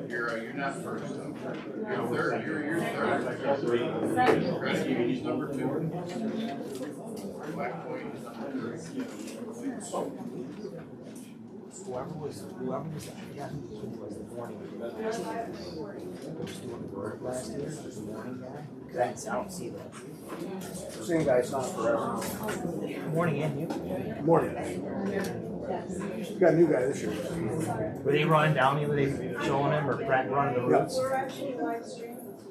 You're not first. You're third. You're third. He's number 2. Black Point is number 3. Whoever was yeah, who was the morning was doing the work last year, the morning guy. That's, I don't see that. Same guy's not forever. Morning and you? Morning. We got a new guy this year. Were they running down me? Were they showing him or running the routes?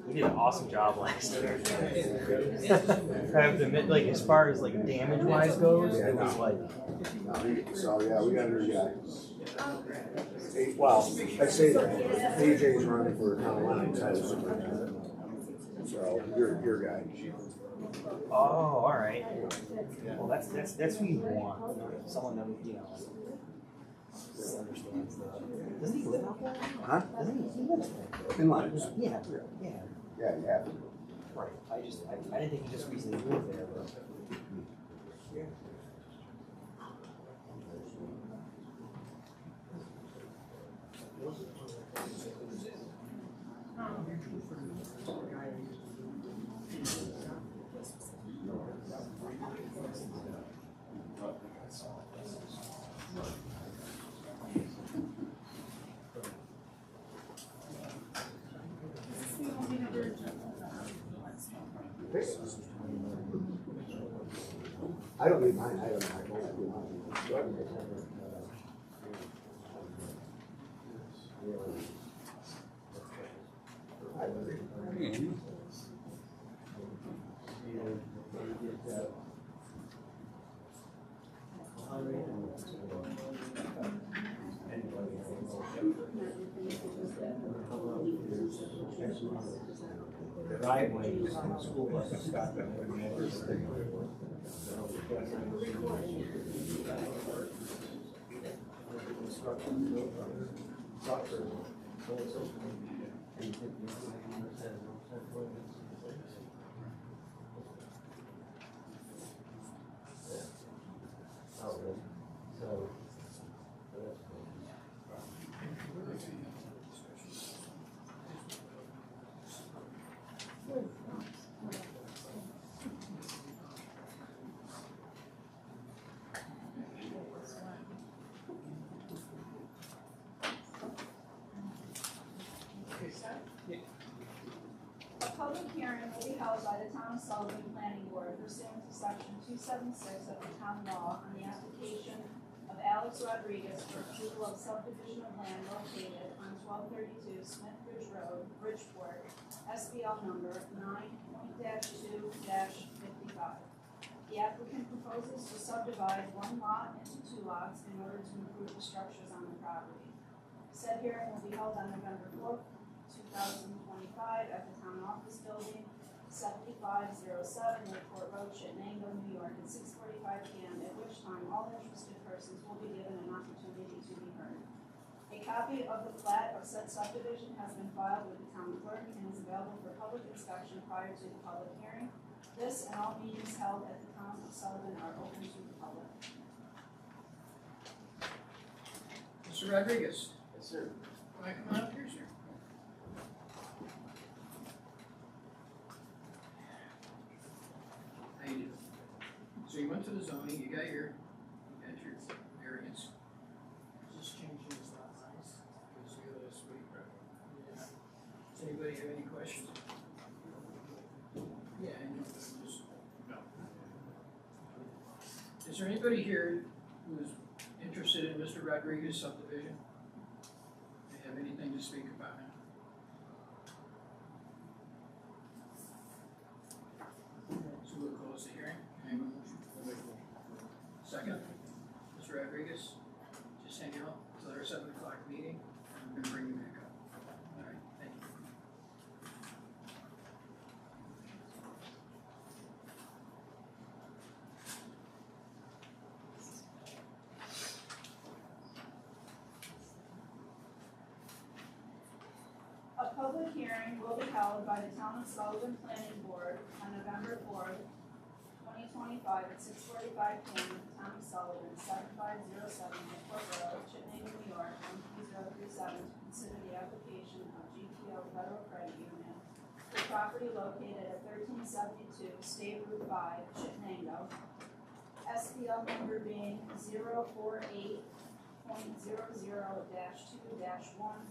He did an awesome job last year. I have to admit, like, as far as like damage wise goes, it was like. So yeah, we got a new guy. Well, I say that AJ's running for town line side of superintendent. So your guy. Oh, all right. Well, that's who you want. Someone that understands the. Doesn't he live out there? Huh? Doesn't he live there? In line. Yeah. Yeah, you have to. Right. I didn't think he just recently moved there, but. I don't need mine. I don't know. I do mine. Driveways, school buses. A public hearing will be held by the Town of Sullivan Planning Board pursuant to section 276 of the town law on the application of Alex Rodriguez for approval of subdivision of land located on 1232 Smith Ridge Road, Bridgeport, SBL number 9.2-55. The applicant proposes to subdivide one lot into 2 lots in order to improve the structures on the property. Said hearing will be held on November 4th, 2025 at the Town Office Building, 7507 Airport Road, Chittenango, New York, at 6:45 p.m., at which time all interested persons will be given an opportunity to be heard. A copy of the plat of said subdivision has been filed with the town clerk and is available for public inspection prior to the public hearing. This and all meetings held at the Town of Sullivan are open to the public. Mr. Rodriguez. Yes, sir. Can I come out here, sir? How you doing? So you went to the zoning, you got your variance. Just changing his lot size. Let's go this week, right? Yeah. Does anybody have any questions? Yeah, I know. Just, no. Is there anybody here who is interested in Mr. Rodriguez's subdivision? Do you have anything to speak about now? So we'll close the hearing. Can I have a motion? Second, Mr. Rodriguez, just hang out until our 7 o'clock meeting, and I'm gonna bring you back up. All right, thank you. A public hearing will be held by the Town of Sullivan Planning Board on November 4th, 2025 at 6:45 p.m. at the Town of Sullivan, 7507 Airport Road, Chittenango, New York, 130 GPO Federal Credit Union for property located at 1372 State Route 5, Chittenango. SBL number being 048.00-2-1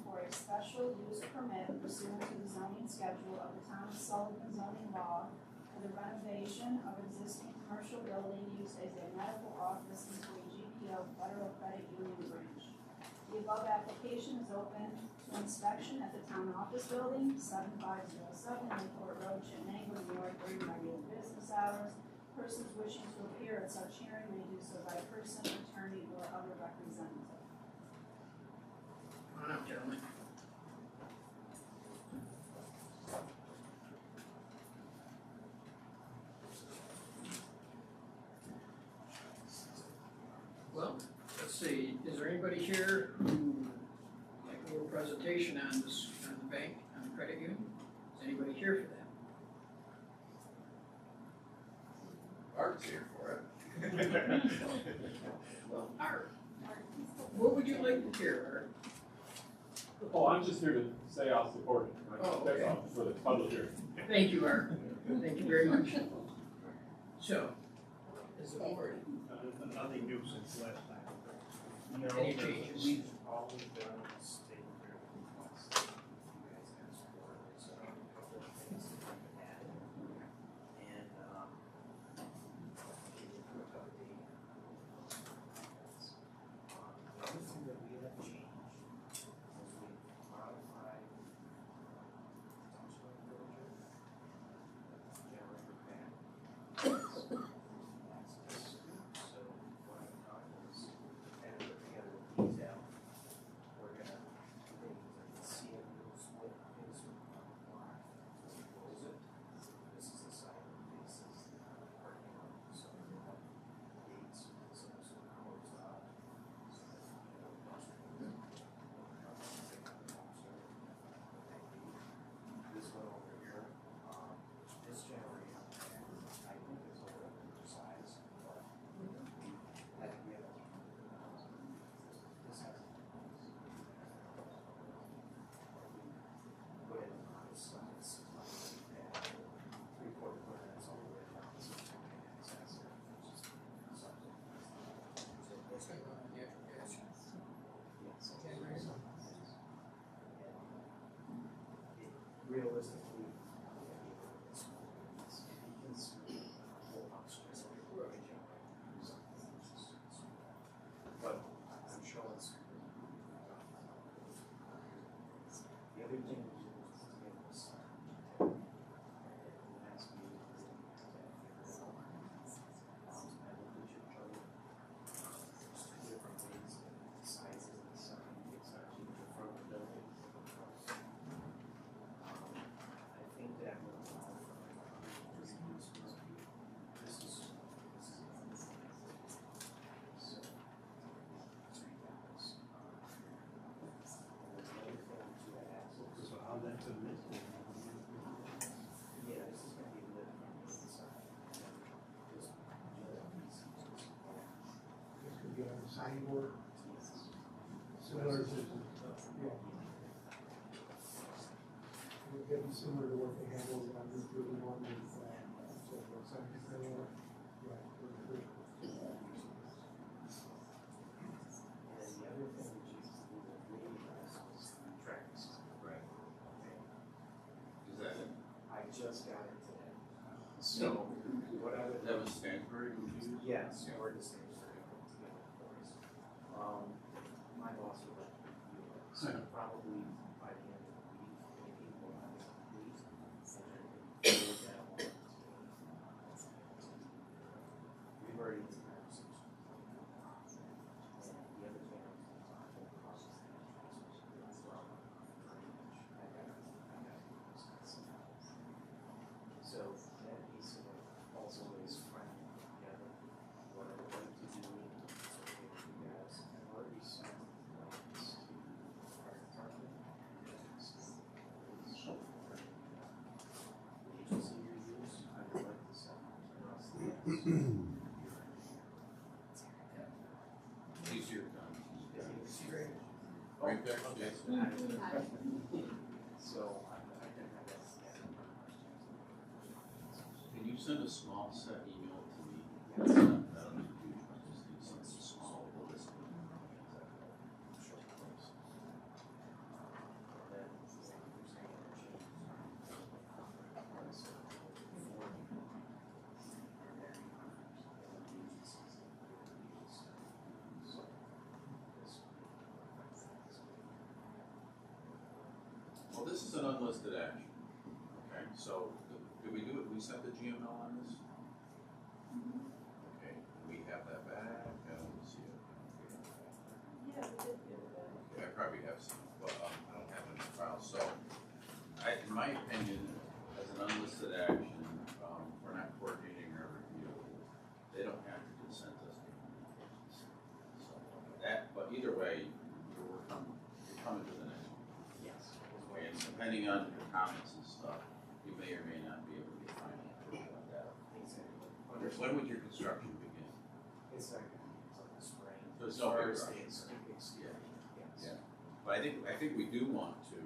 for a special use permit pursuant to the zoning schedule of the Town of Sullivan zoning law for the renovation of existing commercial building used as a medical office into a GPO Federal Credit Union branch. The above application is open to inspection at the Town Office Building, 7507 Newport Road, Chittenango, New York, during regular business hours. Persons wishing to appear at such hearing may do so by person, attorney, or other representative. Come on up, gentlemen. Well, let's see, is there anybody here who would like a little presentation on this, on the bank, on the credit union? Is anybody here for that? Art's here for it. Well, Art, what would you like to hear, Art? Oh, I'm just here to say I'll support it. Oh, That's okay. all, for the public hearing. Thank you, Art. Thank you very much. So, is the board, Nothing new since last time. any changes? We've always done state fair requests. You guys asked for it, so a couple of things that have been added. And, give you a quick update. The other thing that we have changed was we modified dumpster enclosure, generator pack. So what I've done is, and put together these out, we're gonna, they see it, we'll split this block, close it. This is the side that faces the parking lot, so we have gates, so it's closed off. So that, dumpster can go. This one over here, this generator, I think it's a little oversized, but I can get it. This has. Put it on the sides, like that, 3/4 foot, that's all the way down, so you can access it. It's just something. So what's going on in the actual gas? Yes. Generator? Realistically, it's if you can see the whole house, it's like a garage or something. But I'm showing screen. The other thing we do is to get this. And it has to be. I looked at your chart. There's two different ways that the sizes of the sign, it's actually the front of the building. I think that will allow for this is so So how that's a miss? yeah, this is gonna be lit from the inside. This This could be on the signboard, similar to, yeah. It would be similar to what they have over on Route 31 with, so what's that, right, And the other thing which is a little really nice is the tracks. Right. Okay. Is that it? I just got it today. So what I would. That was Stansbury we used? Yes, Yeah. we're the same sort of put together for us. My boss would like to review it, so Yeah. probably by the end of the week, maybe we'll have it complete. And then we'll get that one. We've already had conversations. And the other thing I was gonna talk about cost is the from drainage. I got so that piece of it also is trying together what I would like to do, so if you guys have already sent this to our department. The agency you use, I would like to send across the He's here, Tom. Is he great? Right there, yes. So I think that's. Can you send a small set email to me? Yes. I don't need huge, I just need something small, we'll list it. Well, this is an unlisted action, okay, so, did we do it, we sent the GML on this? Okay, we have that back, I don't see it. Yeah, we did do it. Okay, I probably have some, but, I don't have it in the file, so, in my opinion, as an unlisted action, we're not coordinating our review, they don't have to consent us to communications. So, but either way, you're coming to the next one. Yes. And depending on your comments and stuff, you may or may not be able to get final approval on that. Exactly. When would your construction begin? It's like the spring. So it's no big As far rush. as the exterior, yes. Yeah. But I think we do want to,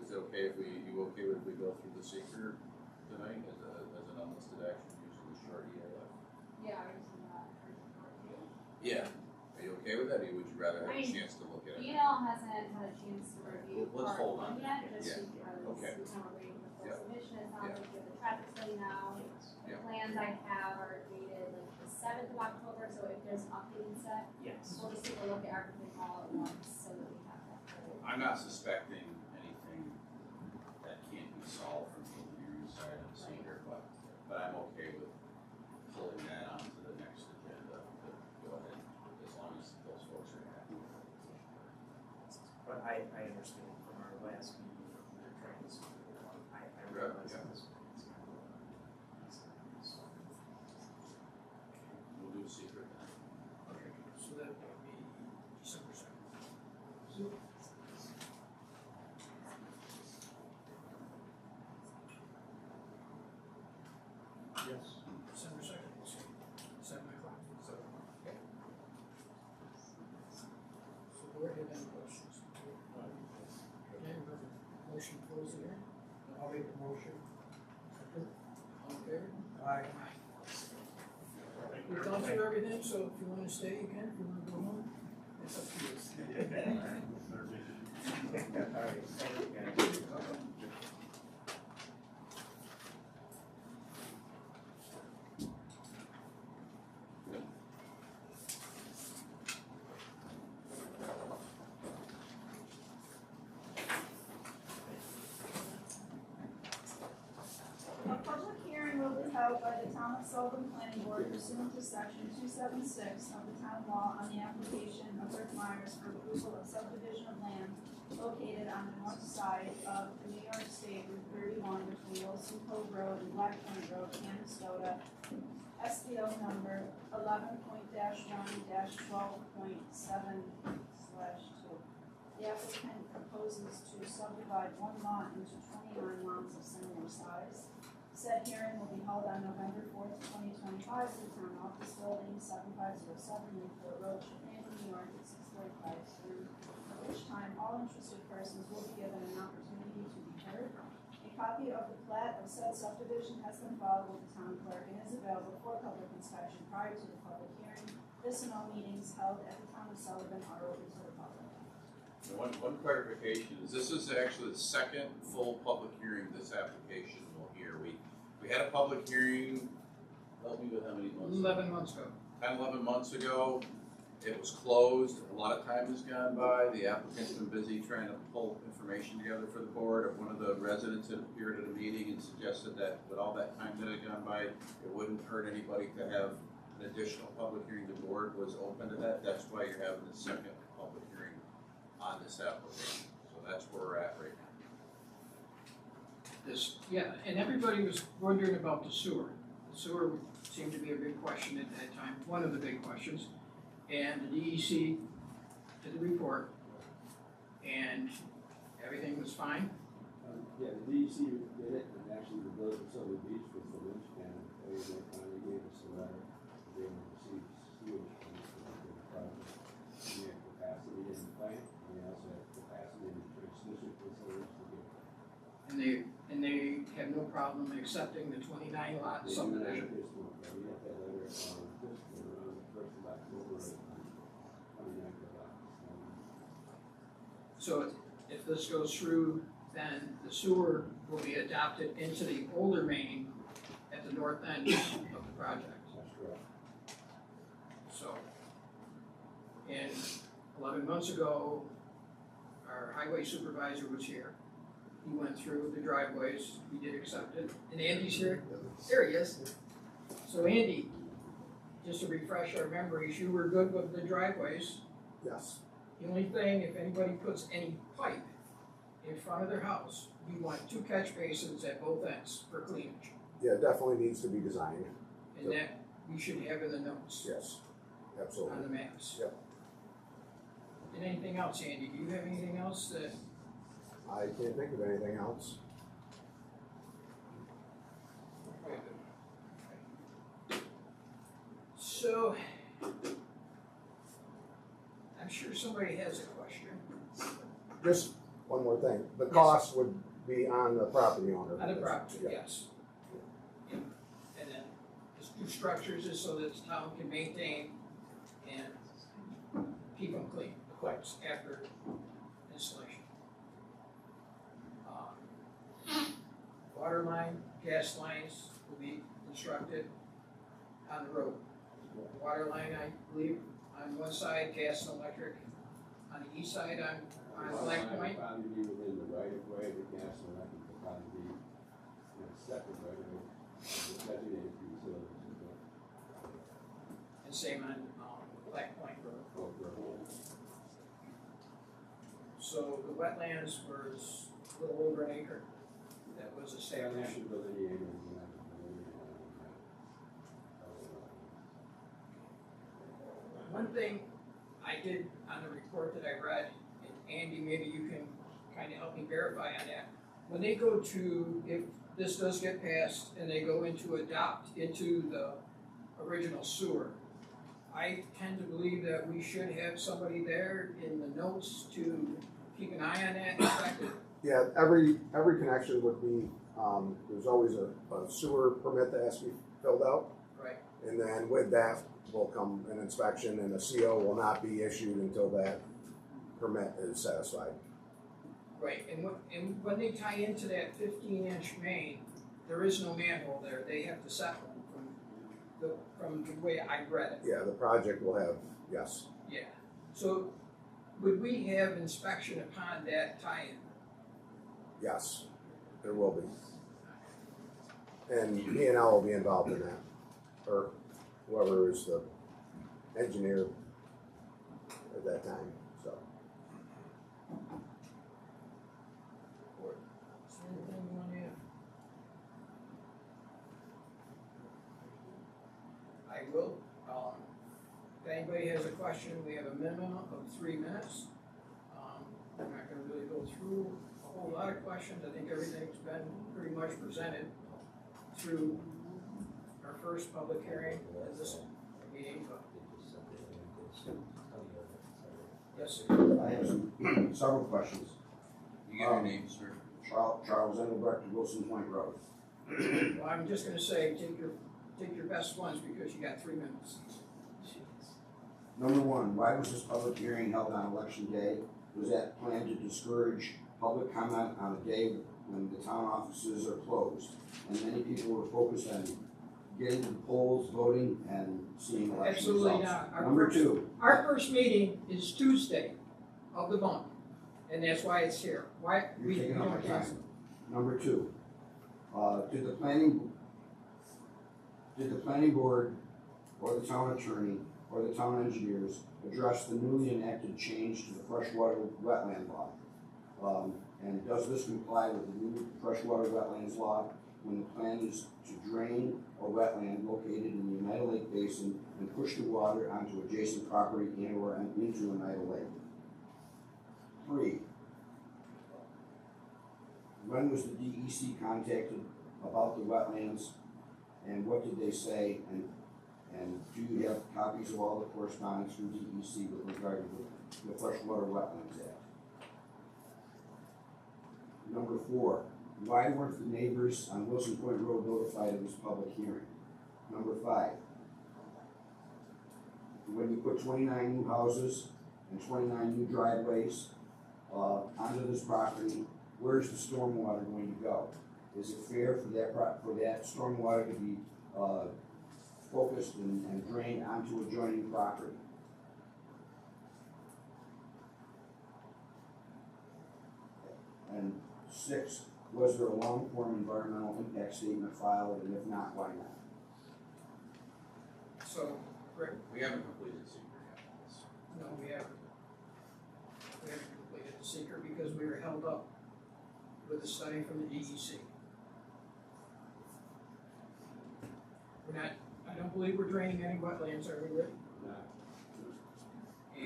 is it okay if you okay with if we go through the seeker tonight as an unlisted action using the short EAF? Yeah, I was in that. Yeah. Are you okay with that, or would you rather have a I mean, chance to look at it? hasn't had a chance to review Let's part hold one on. yet, just Yeah. because Okay. we kind of waiting for Yeah. full submission, it sounds Yeah. like you have the traffic study now. The Yeah. plans I have are dated like the 7th of October, so if there's an updating set, Yes. we'll just take a look at everything all at once, so that we have that full. I'm not suspecting anything that can't be solved from the engineering side of the seeker, but I'm okay with pulling that onto the next agenda to go ahead, as long as those folks are happy with it. But I understand from our last meeting, we were trying to see, I realize Yeah. that this is kind of so. We'll do a secret then. Okay, so that would be December 2nd. Yes. December 2nd, let's see, 7 o'clock. So board have any questions? Okay, we have a motion to close the hearing. I'll make a motion. All in favor? Aye. We've gone through everything, so if you wanna stay again, if you wanna go home, it's up to you. All right, thank you guys. A public hearing will be held by the Town of Sullivan Planning Board pursuant to section 276 of the town law on the application of Rick Myers for approval of subdivision of land located on the north side of the New York State Route 31 between Wilson Cove Road and Black Point Road, Canastota, SBO number 11.1-1-12.7/2. The applicant proposes to subdivide one lot into 29 lots of similar size. Said hearing will be held on November 4th, 2025, at the town office building, 7507 Newport Road, Chicago, New York, at 6:45 p.m. At which time all interested persons will be given an opportunity to be heard. A copy of the plat of said subdivision has been filed with the town clerk and is available for public inspection prior to the public hearing. This and all meetings held at the town of Sullivan are open to the public. One clarification is this is actually the second full public hearing this application will hear. We had a public hearing, help me with how many months? 11 months ago. 10, 11 months ago. It was closed, a lot of time has gone by, the applicant's been busy trying to pull information together for the board. One of the residents had appeared at a meeting and suggested that with all that time that had gone by, it wouldn't hurt anybody to have an additional public hearing. The board was open to that, that's why you're having the second public hearing on this application. So that's where we're at right now. Yeah, and everybody was wondering about the sewer. The sewer seemed to be a big question at that time, one of the big questions. And the DEC did the report, and everything was fine. Yeah, the DEC did it, and actually the village of Silver Beach was the linchpin. They finally gave us a letter, they received sewage from the project. We had capacity in the plant, and we also had capacity in the transmission facilities to get and they have no problem accepting the 29 lot subdivision. We got that letter, just around the first of October, 29th of October. So if this goes through, then the sewer will be adopted into the older main at the north end of the project. That's correct. So, and 11 months ago, our highway supervisor was here. He went through the driveways, he did accept it, and Andy's here. There he is. So Andy, just to refresh our memories, you were good with the driveways. Yes, The only thing, if anybody puts any pipe in front of their house, you want 2 catch basins at both ends for cleanage. yeah, it definitely needs to be designed, And that we should have in the notes yes, on absolutely. the maps. Yep. And anything else, Andy? Do you have anything else that? I can't think of anything else. So, I'm sure somebody has a question. Just one more thing, the cost would be on the property owner. On the property, Yeah. yes. And then, the 2 structures is so that the town can maintain and keep them clean, the pipes after installation. Water line, gas lines will be constructed on the road. Water line, I believe, on one side, gas and electric. On the east side, on Black Point. Probably be within the right of way, the gas and electric will probably be in a separate right of way, designated for utilities. And same on Black Point Road. So the wetlands was a little over an acre that was established. One thing I did on the report that I read, and Andy, maybe you can kind of help me verify on that. When they go to, if this does get passed and they go into adopt into the original sewer, I tend to believe that we should have somebody there in the notes to keep an eye on that and inspect it. Yeah, every connection would be, there's always a sewer permit that has to be filled out. Right. And then with that will come an inspection, and a CO will not be issued until that permit is satisfied. Right, and when they tie into that 15-inch main, there is no manhole there. They have to set one from the way I read it. Yeah, the project will have, yes. Yeah. So would we have inspection upon that tie-in? Yes, there will be. And P&L will be involved in that, or whoever is the engineer at that time, so. Is there anything you want to add? I will. If anybody has a question, we have a minimum of 3 minutes. I'm not going to really go through a whole lot of questions. I think everything's been pretty much presented through our first public hearing at this meeting. But yes, sir. I have several questions. You get your name, sir? Charles Engelbrecht, Wilson Point Road. Well, I'm just going to say take your best ones because you got 3 minutes. Number one, why was this public hearing held on election day? Was that planned to discourage public comment on a day when the town offices are closed? And many people were focused on getting to the polls, voting, and seeing election Absolutely results. not. Number two. Our first meeting is Tuesday of the month, and that's why it's here. Why You're we taking up my don't time. cancel. Number two, did the planning board or the town attorney or the town engineers address the newly enacted change to the freshwater wetland law? And does this comply with the new freshwater wetlands law when the plan is to drain a wetland located in the Oneida Lake Basin and push the water onto adjacent property and or into Oneida Lake? 3, when was the DEC contacted about the wetlands, and what did they say, and do you have copies of all the correspondence from DEC with regard to the Freshwater Wetlands Act? Number 4, Why weren't the neighbors on Wilson Point Road notified of this public hearing? Number 5, when you put 29 new houses and 29 new driveways onto this property, where's the stormwater going to go? Is it fair for that stormwater to be focused and drained onto adjoining property? And 6, was there a long-form environmental impact statement filed, and if not, why not? So, Rick, We haven't completed secret yet. no, we haven't. We haven't completed the seeker because we were held up with a study from the DEC. We're not, I don't believe we're draining any wetlands, are we, Rick?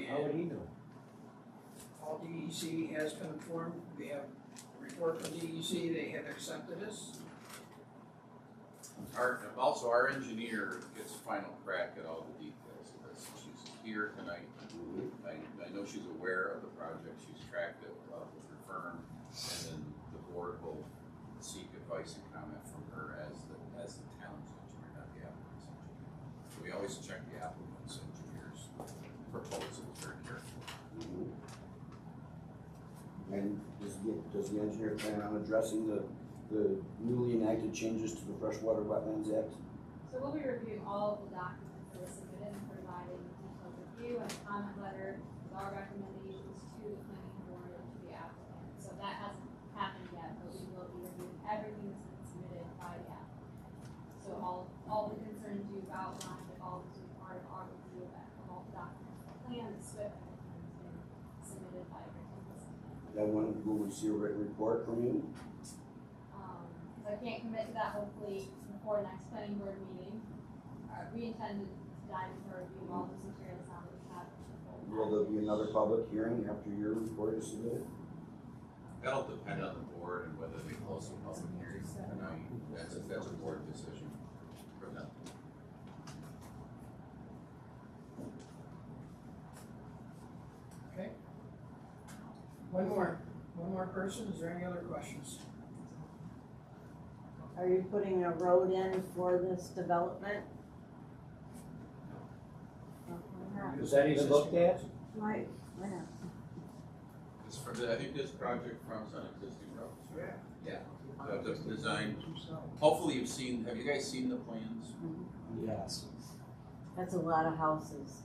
How would And he know? all DEC has been informed, we have a report from DEC, they have accepted us. Our engineer gets final crack at all the details of this. She's here tonight. I know she's aware of the project, she's tracked it with her firm, and then the board will seek advice and comment from her as the town's engineer, not the applicant's engineer. So we always check the applicant's engineer's proposals very carefully. And does the engineer plan on addressing the newly enacted changes to the Freshwater Wetlands Act? So we'll be reviewing all of the documents that were submitted and providing a detailed review and a comment letter with our recommendations to the planning board and to the applicant. So that hasn't happened yet, but we will be reviewing everything that's been submitted by the applicant. So all the concerns you've outlined, all this will be part of our review of all the documents, the plan, the SWIP, everything has been submitted by everything. That one, will we see a written report from you? So I can't commit to that, hopefully before next planning board meeting. We intend to dive into a review of all this materials now that we have. Will there be another public hearing after your report is submitted? That'll depend on the board and whether they close the public hearing tonight. That's a board decision for them. Okay. One more person, is there any other questions? Are you putting a road in for this development? Was that even looked at? Right, why not? I think this project fronts on existing roads. Yeah. The design, hopefully have you guys seen the plans? Yes. That's a lot of houses.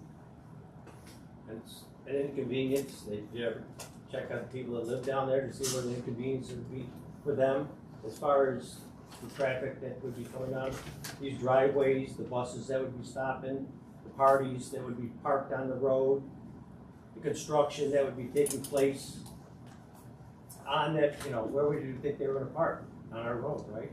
It's an inconvenience. Did you ever check on people that live down there to see where the inconvenience would be for them as far as the traffic that would be coming on these driveways, the buses that would be stopping, the parties that would be parked on the road, the construction that would be taking place on that, where would you think they were gonna park? On our road, right?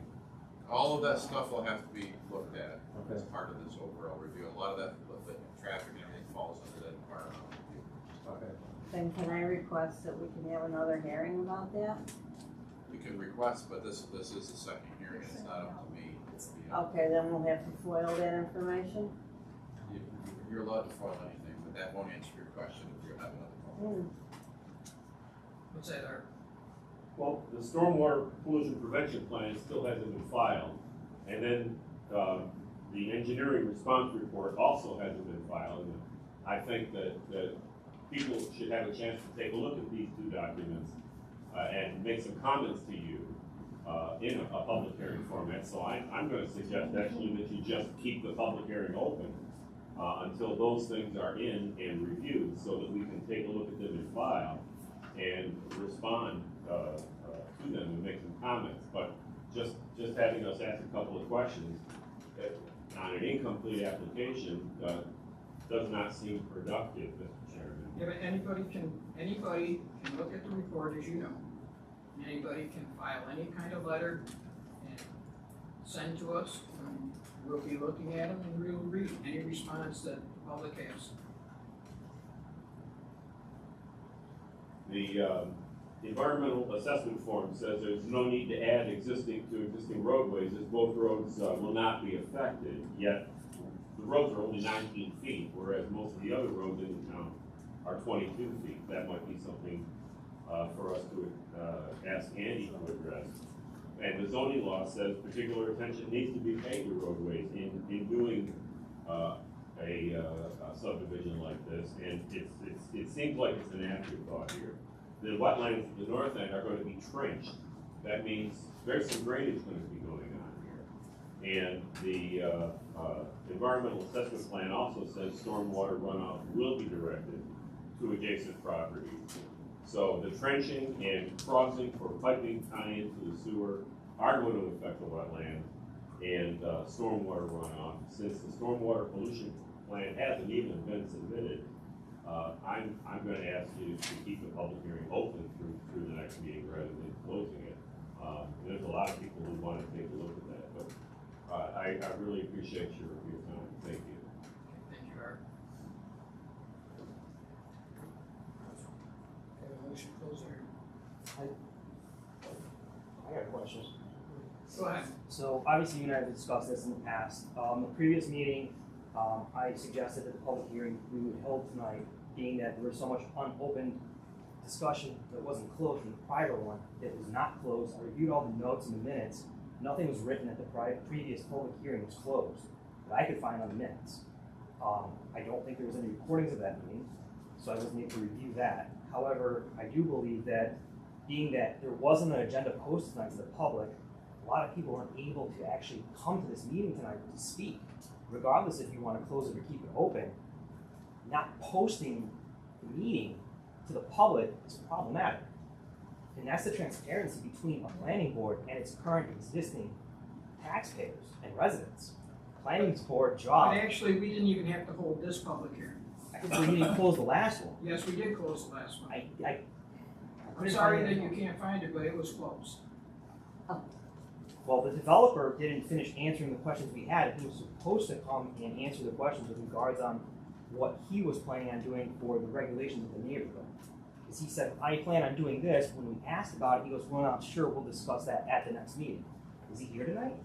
All of that stuff will have to be looked at as Okay. part of this overall review. A lot of that, the traffic and everything falls under that environmental review. Okay. Then can I request that we can have another hearing about that? You can request, but this is the second hearing, it's not up to me. It's the, Okay, then we'll have to foil that information. You're allowed to file anything, but that won't answer your question if you have another call. What's that, Art? Well, the stormwater pollution prevention plan still hasn't been filed. And then, the engineering response report also hasn't been filed. And I think that people should have a chance to take a look at these two documents, and make some comments to you, in a public hearing format. So I'm gonna suggest actually that you just keep the public hearing open, until those things are in and reviewed, so that we can take a look at them and file and respond to them and make some comments. But just having us ask a couple of questions on an incomplete application does not seem productive, Mr. Chairman. Yeah, but anybody can look at the report, as you know. Anybody can file any kind of letter and send to us, and we'll be looking at them and we'll read any response that the public has. The environmental assessment form says there's no need to add existing roadways, as both roads will not be affected. Yet the roads are only 19 feet, whereas most of the other roads in the town are 22 feet. That might be something for us to ask Andy to address. and the zoning law says particular attention needs to be paid to roadways in doing, a subdivision like this, and it seems like it's an afterthought here. The wetlands at the north end are going to be trenched. That means there's some drainage going to be going on here. And the environmental assessment plan also says stormwater runoff will be directed to adjacent properties. So the trenching and crossing for piping tie-in to the sewer are going to affect the wetland and stormwater runoff. Since the stormwater pollution plan hasn't even been submitted, I'm going to ask you to keep the public hearing open through the next meeting rather than closing it. There's a lot of people who want to take a look at that, but I really appreciate your time. Thank you. Thank you, Art. Have a motion to close the hearing. I got a question. Go ahead. So obviously you and I have discussed this in the past. The previous meeting, I suggested that the public hearing we would hold tonight, being that there was so much unopened discussion that wasn't closed in the prior one, that was not closed. I reviewed all the notes and the minutes. Nothing was written at the previous public hearing was closed that I could find on the minutes. I don't think there was any recordings of that meeting, so I wasn't able to review that. However, I do believe that being that there wasn't an agenda posted tonight to the public, a lot of people weren't able to actually come to this meeting tonight to speak. Regardless if you want to close it or keep it open, not posting the meeting to the public is problematic. And that's the transparency between a planning board and its current existing taxpayers and residents. Planning board job. And actually, we didn't even have to hold this public hearing. I think we didn't close the last one. Yes, we did close the last one. I'm I'm sorry that you can't find it, but it was closed. Well, the developer didn't finish answering the questions we had. He was supposed to come and answer the questions with regards on what he was planning on doing for the regulations of the neighborhood. Because he said, I plan on doing this. When we asked about it, he goes, well, I'm sure we'll discuss that at the next meeting. Is he here tonight?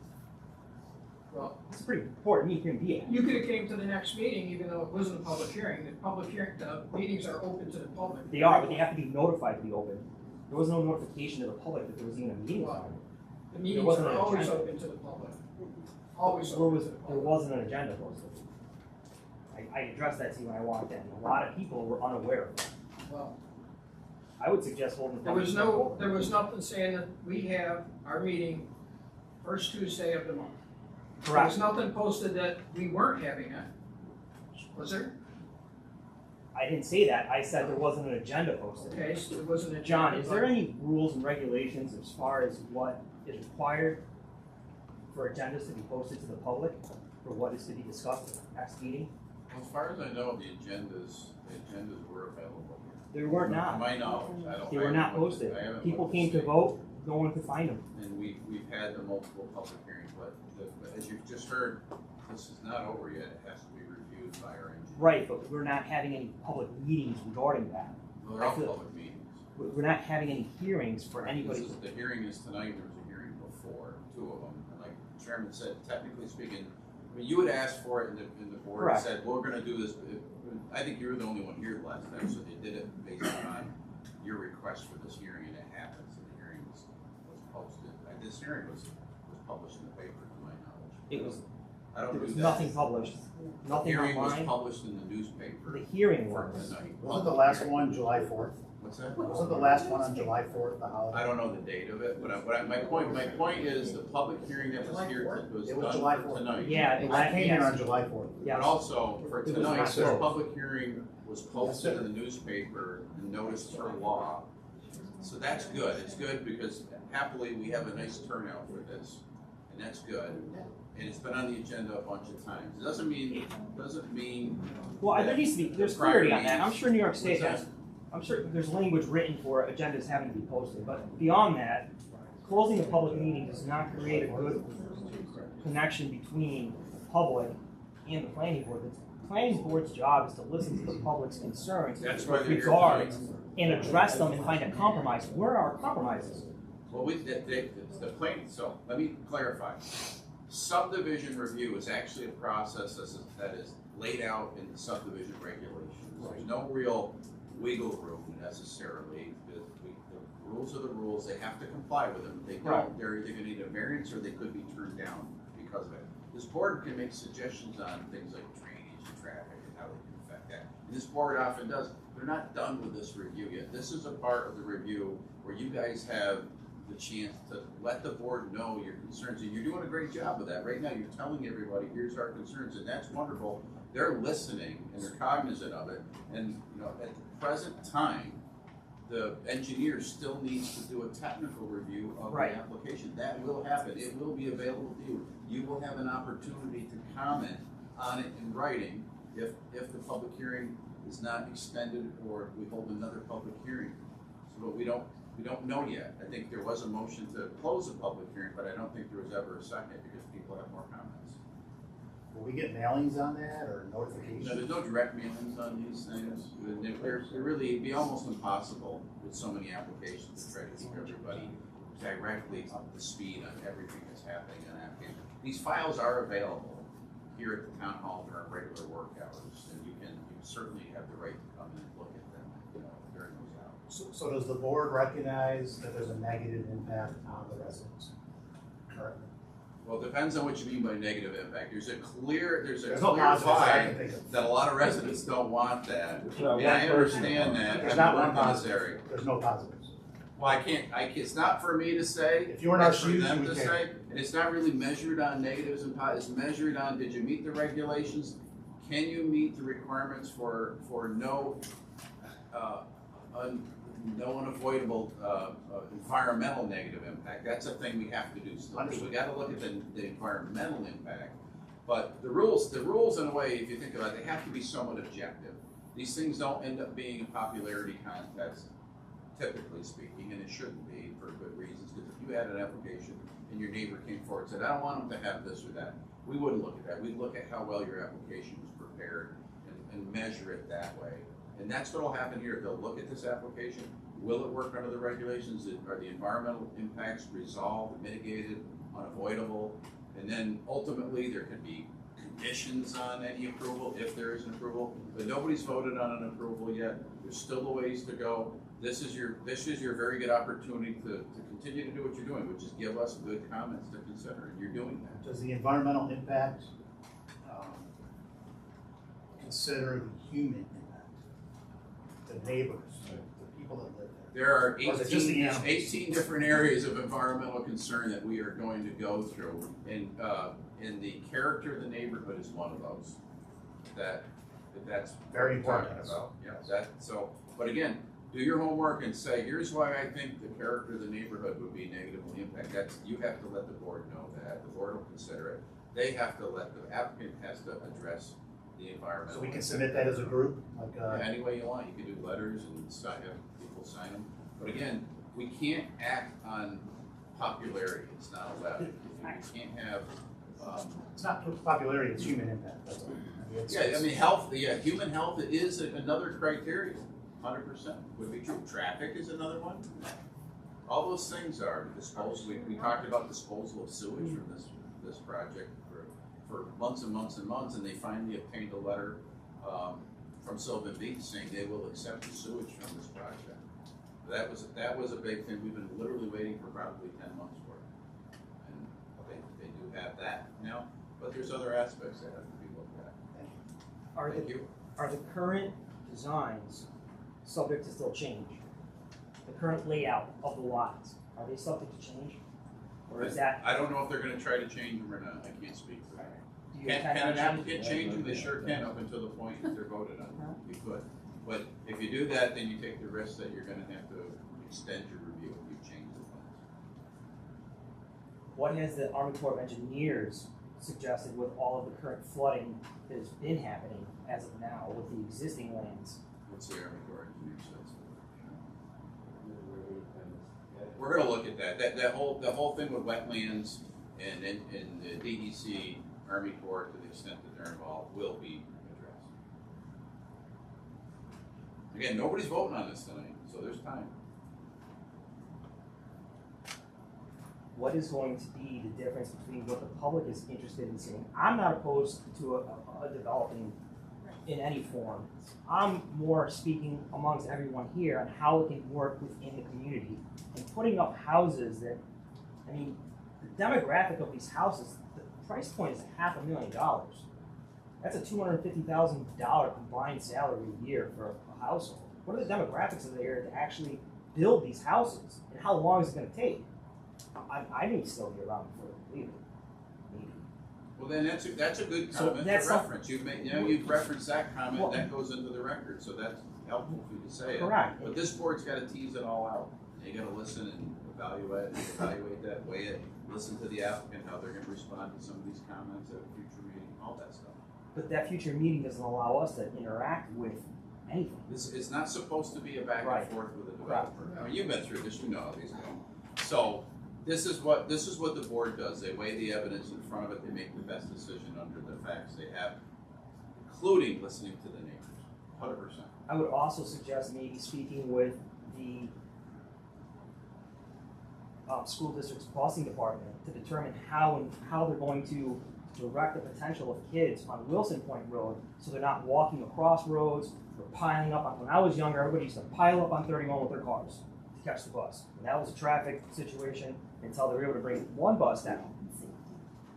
Well, It's a pretty important meeting for him to be at. you could have came to the next meeting, even though it wasn't a public hearing. The meetings are open to the public. They are, but they have to be notified to be open. There was no notification to the public that there was even a meeting on it. The meetings wasn't are an always agenda. open to the public. Always There open was, to the there public. wasn't an agenda posted. I addressed that to you when I walked in. A lot of people were unaware of it. Well, I would suggest holding the there public was hearing open. there was nothing saying that we have our meeting first Tuesday of the month. There was Correct. nothing posted that we weren't having it. Was there? I didn't say that. I said there wasn't an agenda posted. Okay, so there wasn't a. John, is there any rules and regulations as far as what is required for agendas to be posted to the public for what is to be discussed at the next meeting? As far as I know, the agendas were available. There were To not. my knowledge, I don't. They I were haven't not looked at- posted. I haven't People looked came to see. vote, no one could find them. And we've had the multiple public hearings, but as you've just heard, this is not over yet. It has to be reviewed by our engineer. Right, but we're not having any public meetings regarding that. Well, they're all I feel- public meetings. We're not having any hearings for anybody. The hearing is tonight, there was a hearing before, two of them, and like the chairman said, technically speaking, I mean, you had asked for it and the board Correct. said, we're gonna do this. I think you were the only one here last time, so they did it based on your request for this hearing, and it happened, so the hearing was posted. This hearing was published in the paper, to my knowledge. It was, I don't there do was that. nothing published, The nothing hearing was online. published in the newspaper The hearing for was. tonight. Wasn't the last one July 4th? What's that? Wasn't the last one on July 4th, the holiday? I don't know the date of it, but my point is the public hearing that was here was It was done July for 4th. tonight. Yeah, the I last, came here on yes, July 4th. yes. But also for It was tonight, not this closed. public hearing was posted in the newspaper and noticed for law. So that's good. It's good because happily we have a nice turnout for this, and that's good. And it's been on the agenda a bunch of times. It doesn't mean. Well, there needs to be, there's clarity on that. I'm sure New York State What's has, I'm sure there's language written for agendas having to be posted, but beyond that, closing the public meeting does not create a good connection between the public and the planning board. The planning board's job is to listen to the public's concerns That's why with they're here regards tonight. and address them and find a compromise. Where are our compromises? Well, it's the plan, so let me clarify. Subdivision review is actually a process that is laid out in the subdivision regulations. There's no real wiggle room necessarily. The rules are the rules, they have to comply with them. If they Right. don't, they're either gonna need a variance or they could be turned down because of it. This board can make suggestions on things like drainage and traffic and how they can affect that. And this board often does. They're not done with this review yet. This is a part of the review where you guys have the chance to let the board know your concerns, and you're doing a great job of that. Right now, you're telling everybody, here's our concerns, and that's wonderful. They're listening and they're cognizant of it. And, you know, at the present time, the engineer still needs to do a technical review of the Right. application. That will happen. It will be available to you. You will have an opportunity to comment on it in writing if the public hearing is not extended or we hold another public hearing. So, but we don't know yet. I think there was a motion to close the public hearing, but I don't think there was ever a second because people have more comments. Will we get mailings on that or notifications? No, there's no direct mailings on these things. They're really, it'd be almost impossible with so many applications to try to keep everybody directly up to speed on everything that's happening in that application. These files are available here at the town hall during regular work hours, and you certainly have the right to come in and look at them, you know, during those hours. So does the board recognize that there's a negative impact on the residents? Correct. Well, it depends on what you mean by negative impact. There's a clear no positives I can vibe think of. that a lot of residents don't want that. There's not And I one person understand that. There's I've not worked one in this positive. area. There's no positives. Well, it's not for me to say. If you were in our It's for shoes, them you would to care. say, and it's not really measured on negatives and positives. It's measured on, did you meet the regulations? Can you meet the requirements for no unavoidable environmental negative impact? That's a thing we have to do still. Understood. We gotta look at the environmental impact. But the rules in a way, if you think about it, they have to be somewhat objective. These things don't end up being a popularity contest, typically speaking, and it shouldn't be for good reasons, because if you had an application and your neighbor came forward and said, I don't want them to have this or that, we wouldn't look at that. We'd look at how well your application was prepared and measure it that way. And that's what'll happen here. They'll look at this application. Will it work under the regulations? Are the environmental impacts resolved, mitigated, unavoidable? And then ultimately there could be conditions on any approval if there is an approval, but nobody's voted on an approval yet. There's still a ways to go. This is your very good opportunity to continue to do what you're doing, which is give us good comments to consider, and you're doing that. Does the environmental impact consider the human impact? The neighbors, the people that live there? There are Or is it just the 18, animals? 18 different areas of environmental concern that we are going to go through, and the character of the neighborhood is one of those. That's Very what we're important. talking about. Yeah, but again, do your homework and say, here's why I think the character of the neighborhood would be negatively impacted. You have to let the board know that. The board will consider it. The applicant has to address the environmental. So we can submit that as a group, like, Any way you want. You can do letters and have people sign them. But again, we can't act on popularity. It's not allowed. You can't have. it's not popularity, it's human impact, that's all. Human health is another criteria. 100% would be true. Traffic is another one. All those things are disposal. We talked about disposal of sewage from this project for months and months and months, and they finally obtained a letter from Sullivan Beach saying they will accept the sewage from this project. That was a big thing. We've been literally waiting for probably 10 months for it, and they do have that now. But there's other aspects that have to be looked at. Are the current designs subject to still change? The current layout of the lots, are they subject to change? Or is that? I don't know if they're gonna try to change them or not. I can't speak for that. Do you Can intend an to change? applicant change them? They sure can up until the point that they're voted on. You could. But if you do that, then you take the risk that you're gonna have to extend your review if you change the plans. What has the Army Corps of Engineers suggested with all of the current flooding that has been happening as of now with the existing lands? What's the Army Corps of Engineers says? We're gonna look at that. The whole thing with wetlands and the DEC, Army Corps, to the extent that they're involved, will be addressed. Again, nobody's voting on this tonight, so there's time. What is going to be the difference between what the public is interested in seeing? I'm not opposed to a developing in any form. I'm more speaking amongst everyone here on how it can work within the community and putting up houses that, I mean, the demographic of these houses, the price point is $500,000. That's a $250,000 combined salary a year for a household. What are the demographics of there to actually build these houses, and how long is it going to take? I may still be around before I leave it. Maybe. Well, then that's a good So comment that's to reference. You've referenced that comment, Well, that goes into the record, so that's helpful for you to say it. Correct. But this board's gotta tease it all out. You gotta listen and evaluate that, weigh it, listen to the applicant, how they're gonna respond to some of these comments at a future meeting, all that stuff. But that future meeting doesn't allow us to interact with anything. It's not supposed to be a back Right. and forth with a developer. I mean, you've been through this, you know how these go. So, this is what the board does. They weigh the evidence in front of it, they make the best decision under the facts they have, including listening to the neighbors, 100%. I would also suggest maybe speaking with the school district's busing department to determine how they're going to direct the potential of kids on Wilson Point Road so they're not walking across roads or piling up on. When I was younger, everybody used to pile up on 31 with their cars to catch the bus. And that was a traffic situation until they were able to bring one bus down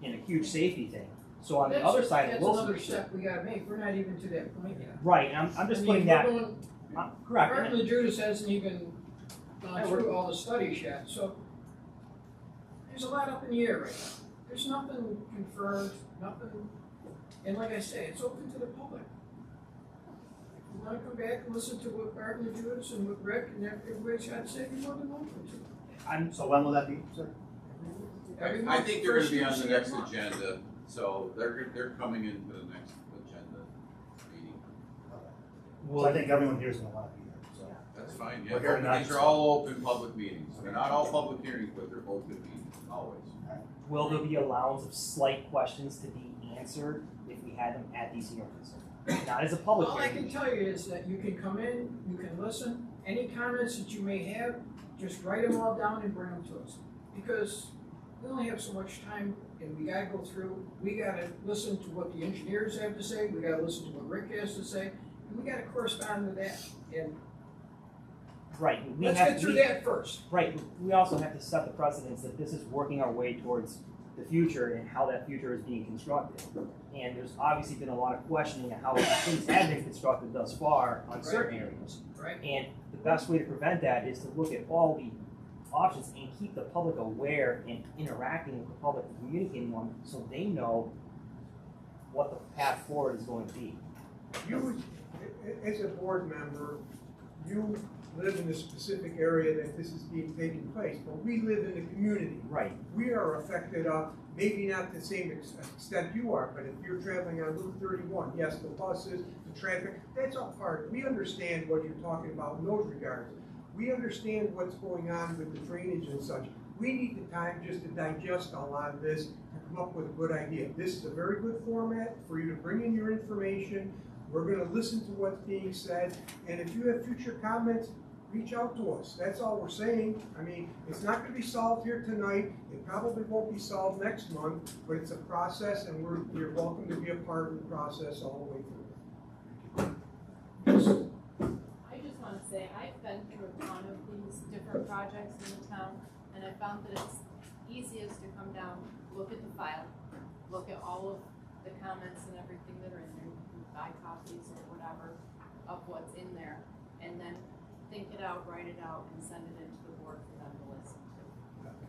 in a huge safety thing. So on the other side of Wilson, that's another step we gotta make, we're not even to that point yet. right? And I'm just putting that correct. Apparently Judas hasn't even gone through all the studies yet, so there's a lot up in the air right now. There's nothing confirmed, nothing, and like I say, it's open to the public. If you wanna come back and listen to what Barton and Judas and what Rick and everybody's got to say, you're more than welcome to. So when will that be, sir? Every I month, think they're gonna first be on the Tuesday of next the month. agenda, so they're coming into the next agenda meeting. So I think everyone here is gonna wanna be here, so. That's fine, We're here yeah. tonight, These are so- all open public meetings. They're not all public hearings, but they're open meetings, always. Will there be allowance of slight questions to be answered if we had them at these hearings? Not as a public All I hearing. can tell you is that you can come in, you can listen, any comments that you may have, just write them all down and bring them to us. Because we only have so much time and we gotta go through, we gotta listen to what the engineers have to say, we gotta listen to what Rick has to say, and we gotta correspond to that. And Right. let's get through that first. Right. We also have to set the precedence that this is working our way towards the future and how that future is being constructed. And there's obviously been a lot of questioning of how things have been constructed thus far on certain areas. Right. And the best way to prevent that is to look at all the options and keep the public aware and interacting with the public, communicating with them so they know what the path forward is going to be. You, as a board member, you live in a specific area that this is being taken place, but we live in the community. Right. We are affected, maybe not the same extent you are, but if you're traveling on Route 31, yes, the buses, the traffic, that's all part. We understand what you're talking about in those regards. We understand what's going on with the drainage and such. We need the time just to digest a lot of this and come up with a good idea. This is a very good format for you to bring in your information. We're gonna listen to what's being said, and if you have future comments, reach out to us. That's all we're saying. I mean, it's not gonna be solved here tonight. It probably won't be solved next month, but it's a process, and you're welcome to be a part of the process all the way through. I just wanna say, I've been through a ton of these different projects in the town, and I found that it's easiest to come down, look at the file, look at all of the comments and everything that are in there, you can buy copies or whatever of what's in there, and then think it out, write it out, and send it into the board for them to listen to.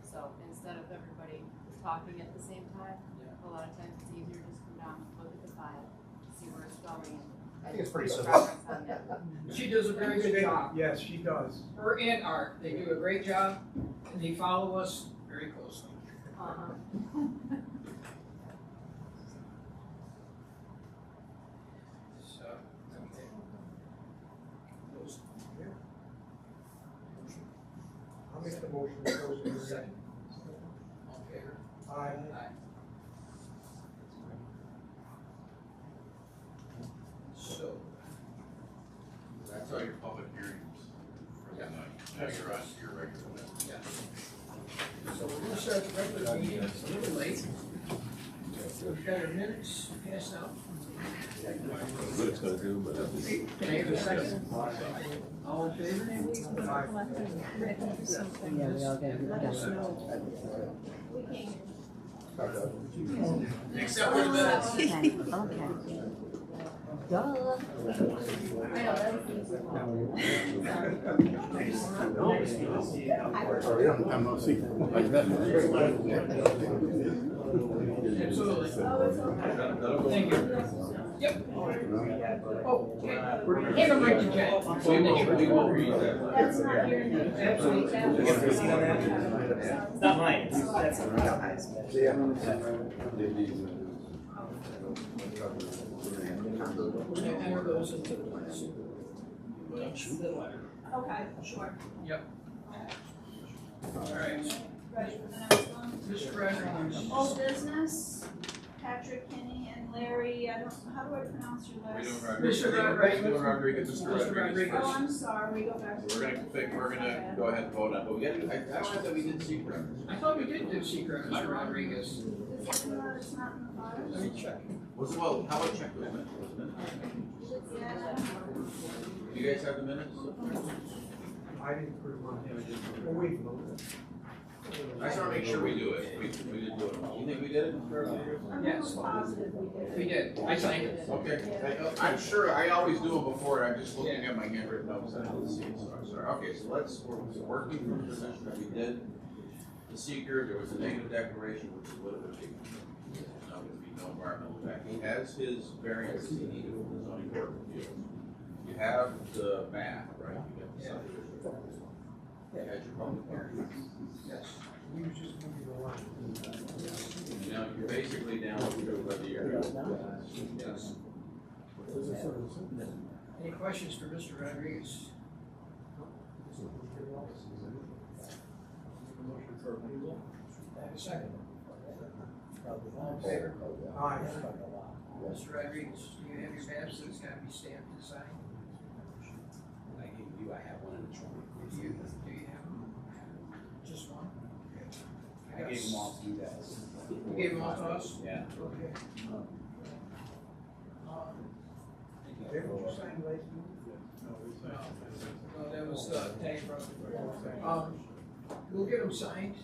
So instead of everybody talking at the same time, a lot of times it's easier just come down, look at the file, see where it's going. I think it's pretty simple. Progress on that. She does a very good job. Yes, she does. Her and Art, they do a great job, and they follow us very closely. Uh-huh. So, okay. Those- I'll make the motion to close the hearing. Second. All in favor? Aye. So, That's all your public hearings for the night. Now you're on to your regular business. yeah. So we're gonna start the regular meeting, it's a little late. We've got our minutes passed out from the What it's gonna do, but. Can I have a second? All in favor? Yeah, we all get it done. Except for the minutes. Okay, okay. Duh. I'm not seeing. Absolutely. Thank you. Yep. Oh, hand them right to Jen. We will read that. That's not your name. Absolutely. It's not mine. That's See ya. We're gonna enter those into the plans. The letter. Okay, sure. Yep. All right. Ready for the next one? Mr. Rodriguez. Old business, Patrick, Kenny, and Larry, I don't, how do I pronounce your We're last? doing Rodriguez. Mr. Rodriguez. We're doing Rodriguez, Mr. Mr. Rodriguez Rodriguez. first. Oh, I'm sorry, go back to. We're gonna go ahead and vote on, but we gotta, I don't know that we did secret. I thought we did do secret, Mr. Rodriguez. Is it in the, it's not in the file? Let me check. Was, well, how about check those minutes? Yeah. Do you guys have the minutes? I didn't put them on. Oh, wait. I just wanna make sure we do it. We did do it. You think we did it, Mr. Rodriguez? I'm Yes. almost positive we did. We did. I signed it. Okay, I'm sure, I always do them before, I'm just looking at my handwritten notes, and I didn't see it, so I'm sorry. Okay, so we're working from the position that we did. The seeker, there was a negative declaration, which is what it would be. There's not gonna be no environmental impact. He has his variances he needed from the zoning board of appeals. You have the map, right? You got the subdivision. You had your public hearing. Yes. We was just moving the line. Now, you're basically down to whether you're. Yes. Any questions for Mr. Rodriguez? Motion for approval. I have a second. All in favor? Aye. Mr. Rodriguez, do you have your map, so it's gotta be stamped and signed? I gave you, I have one in the trunk. Do you have them? Just one? I gave them all to you guys. You gave them all to us? Yeah. Okay. Didn't you sign last month? No, that was, Tag Brother. We'll get them signed.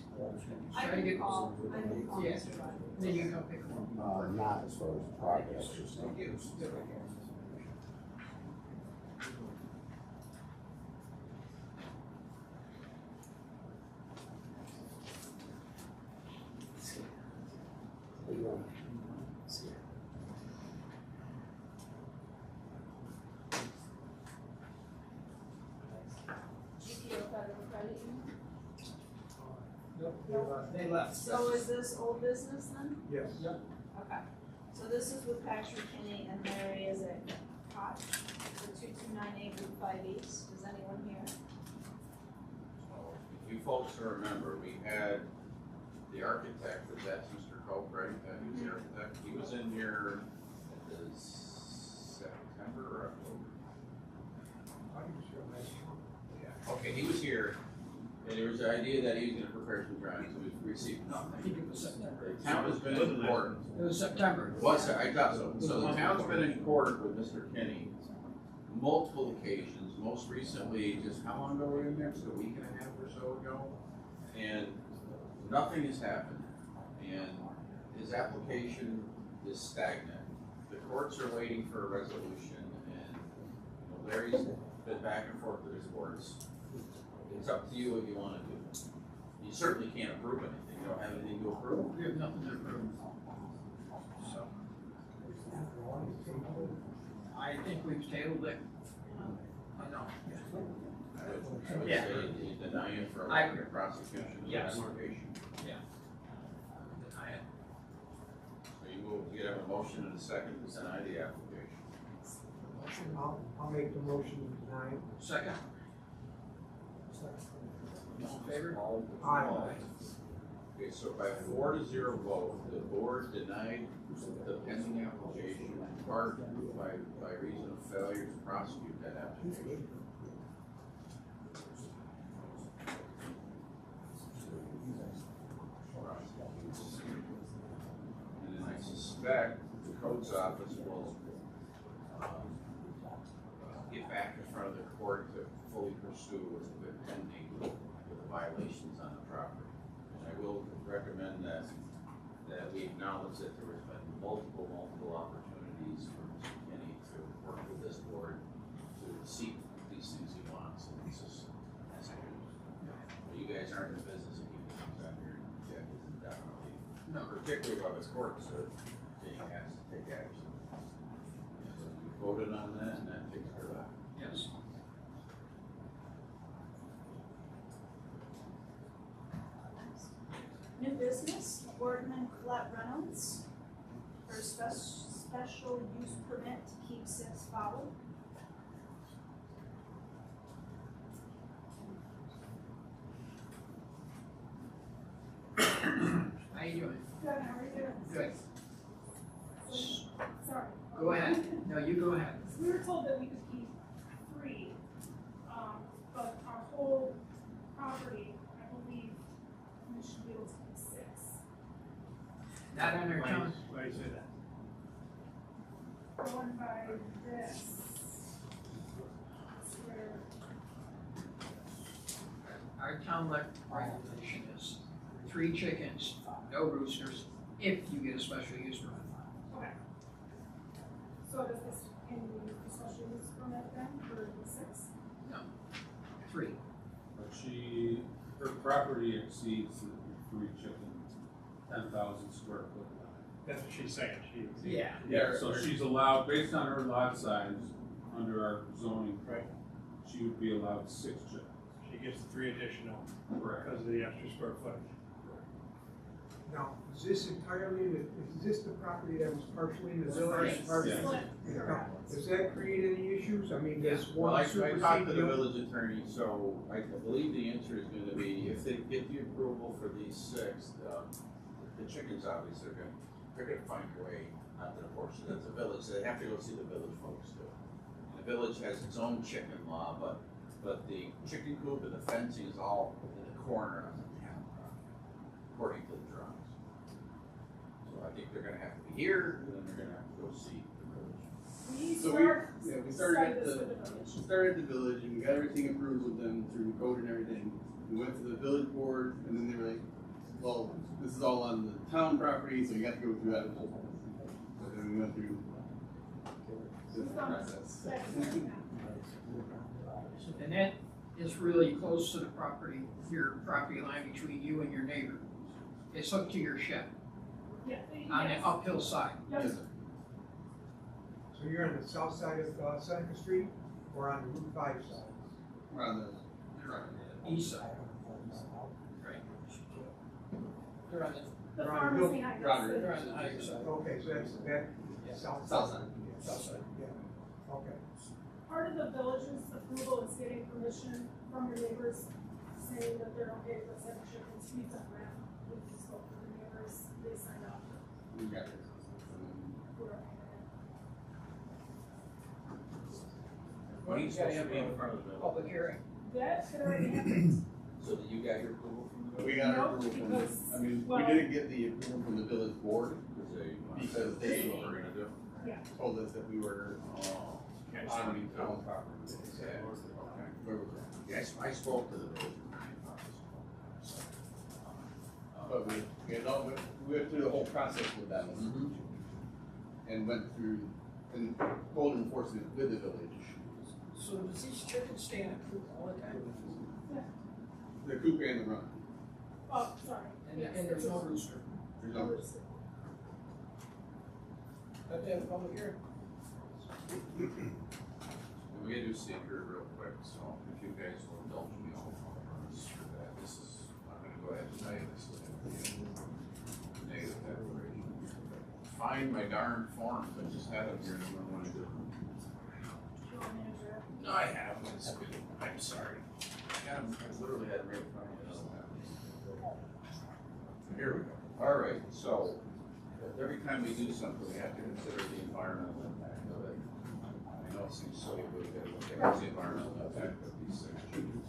I Try to can get. call, I can call Yeah. Mr. Rogers. Then you can come pick them up. Not as far as progress, just. I'll give them certificate. GPO Federal Credit Union. Nope, they left. So is this old business then? Yes. Okay. So this is with Patrick, Kenny, and Larry is at Cot, for 2298 Route 5 East. Is anyone here? If you folks remember, we had the architect, that's Mr. Cope, right? He was the architect. He was in here this September or October. Okay, he was here, and there was the idea that he was gonna prepare some drawings, and we received No, I nothing. think it was September. The town has been in court. It was September. I thought so. So the town's been in court with Mr. Kenny multiple occasions, most recently, just how long ago were we in there? Just a week and a half or so ago? And nothing has happened. And his application is stagnant. The courts are waiting for a resolution, and Larry's been back and forth with his courts. It's up to you what you wanna do. You certainly can't approve anything, you don't have anything to approve. We have nothing to approve. So. I think we've tabled it. I know. I would Yeah. say you deny it for a I lack agree. of prosecution and Yes. application. Deny it. So you move, you have a motion and a second to deny the application. Motion. I'll make the motion to deny it. Second. All in favor? Aye. Okay, so by 4-0 vote, the board denied the pending application in part by reason of failure to prosecute that application. And then I suspect the codes office will pursue with pending with the violations on the property. And I will recommend that we acknowledge that there has been multiple opportunities for Mr. Kenny to work with this board to seek these things he wants, and it's just, that's good. But you guys aren't in the business of keeping things on your check, isn't definitely, particularly while this court is being asked to take action. So you voted on that, and that takes care of that. Yes. New business, Boardman Colette Reynolds for special use permit to keep 6 fowl. How you doing? Good, how are you doing? Good. Sorry. Go ahead. No, you go ahead. We were told that we could keep 3, but our whole property, I believe, we should be able to keep 6. Not on our town. Why do you say that? Going by this. That's where, Our town regulation is 3 chickens, no roosters, if you get a special use permit. okay. So does this, can we use the special use permit then for the 6? 3. But her property exceeds the 3 chickens, 10,000 square foot line. That's what she's saying, Yeah. Yeah, so she's allowed, based on her lot size, under our zoning, Right. she would be allowed 6 chickens. She gets the 3 additional Correct. because of the extra square footage. Now, is this is this the property that was partially in the village? Yes. Partially- Yes. Now, does that create any issues? I mean, does Well, one I supersede talked to the the other? village attorney, so I believe the answer is gonna be, if they get the approval for these 6, the chickens obviously they're gonna find a way not to enforce it. That's a village, they have to go see the village folks too. And the village has its own chicken law, but the chicken coop and the fencing is all in the corner of the town property, according to the drawings. So I think they're gonna have to be here, and then they're gonna have to go see the village. We started this at with the village. started at the village and we got everything approved with them through code and everything. We went to the village board and then they were like, well, this is all on the town property, so you have to go through that. So then we went through this process. And that is really close to the property, your property line between you and your neighbor. It's hooked to your shed Yeah. on the yes. uphill side. Yep. Yes, sir. So you're on the south side of Seneca Street or on the Route 5 side? We're on the East side. Right. They're on the, The Ron, farm Bill- is behind Ron, us. they're on the higher side. Okay, so that's south south side? side. South side. Yeah, okay. Part of the village's approval is getting permission from your neighbors saying that they're okay with setting chickens, we took that, we spoke to the neighbors, they signed up. We got it. We're okay with it. When you gotta have me in front of the village, Public hearing. That could already happen. so that you got your approval from the village? We got our No, approval from, because, I mean, we well- didn't get the approval from the village board Because they knew what we're gonna do. told us that we were Oh. on the town property. Yeah, okay. Where was that? Yes, I spoke to the village. But we went through the whole process with them Mhm. and went through and code enforcement with the village. So does these chickens stay in a coop all the time? The coop and the run. Oh, sorry. And there's no rooster? There's no, Have to have a public hearing. We gotta do secret real quick, so if you guys will indulge me on this for that, this is, I'm gonna go ahead and tell you this. Negative declaration. Find my darn forms, I just had them here, and I don't wanna do them. Do you want me to do it? No, I have, it's good, I'm sorry. I got 'em. I literally had them right in front of me. Here we go. All right, so every time we do something, we have to consider the environmental impact of it. I know it seems silly, but we gotta look at the environmental impact of these things.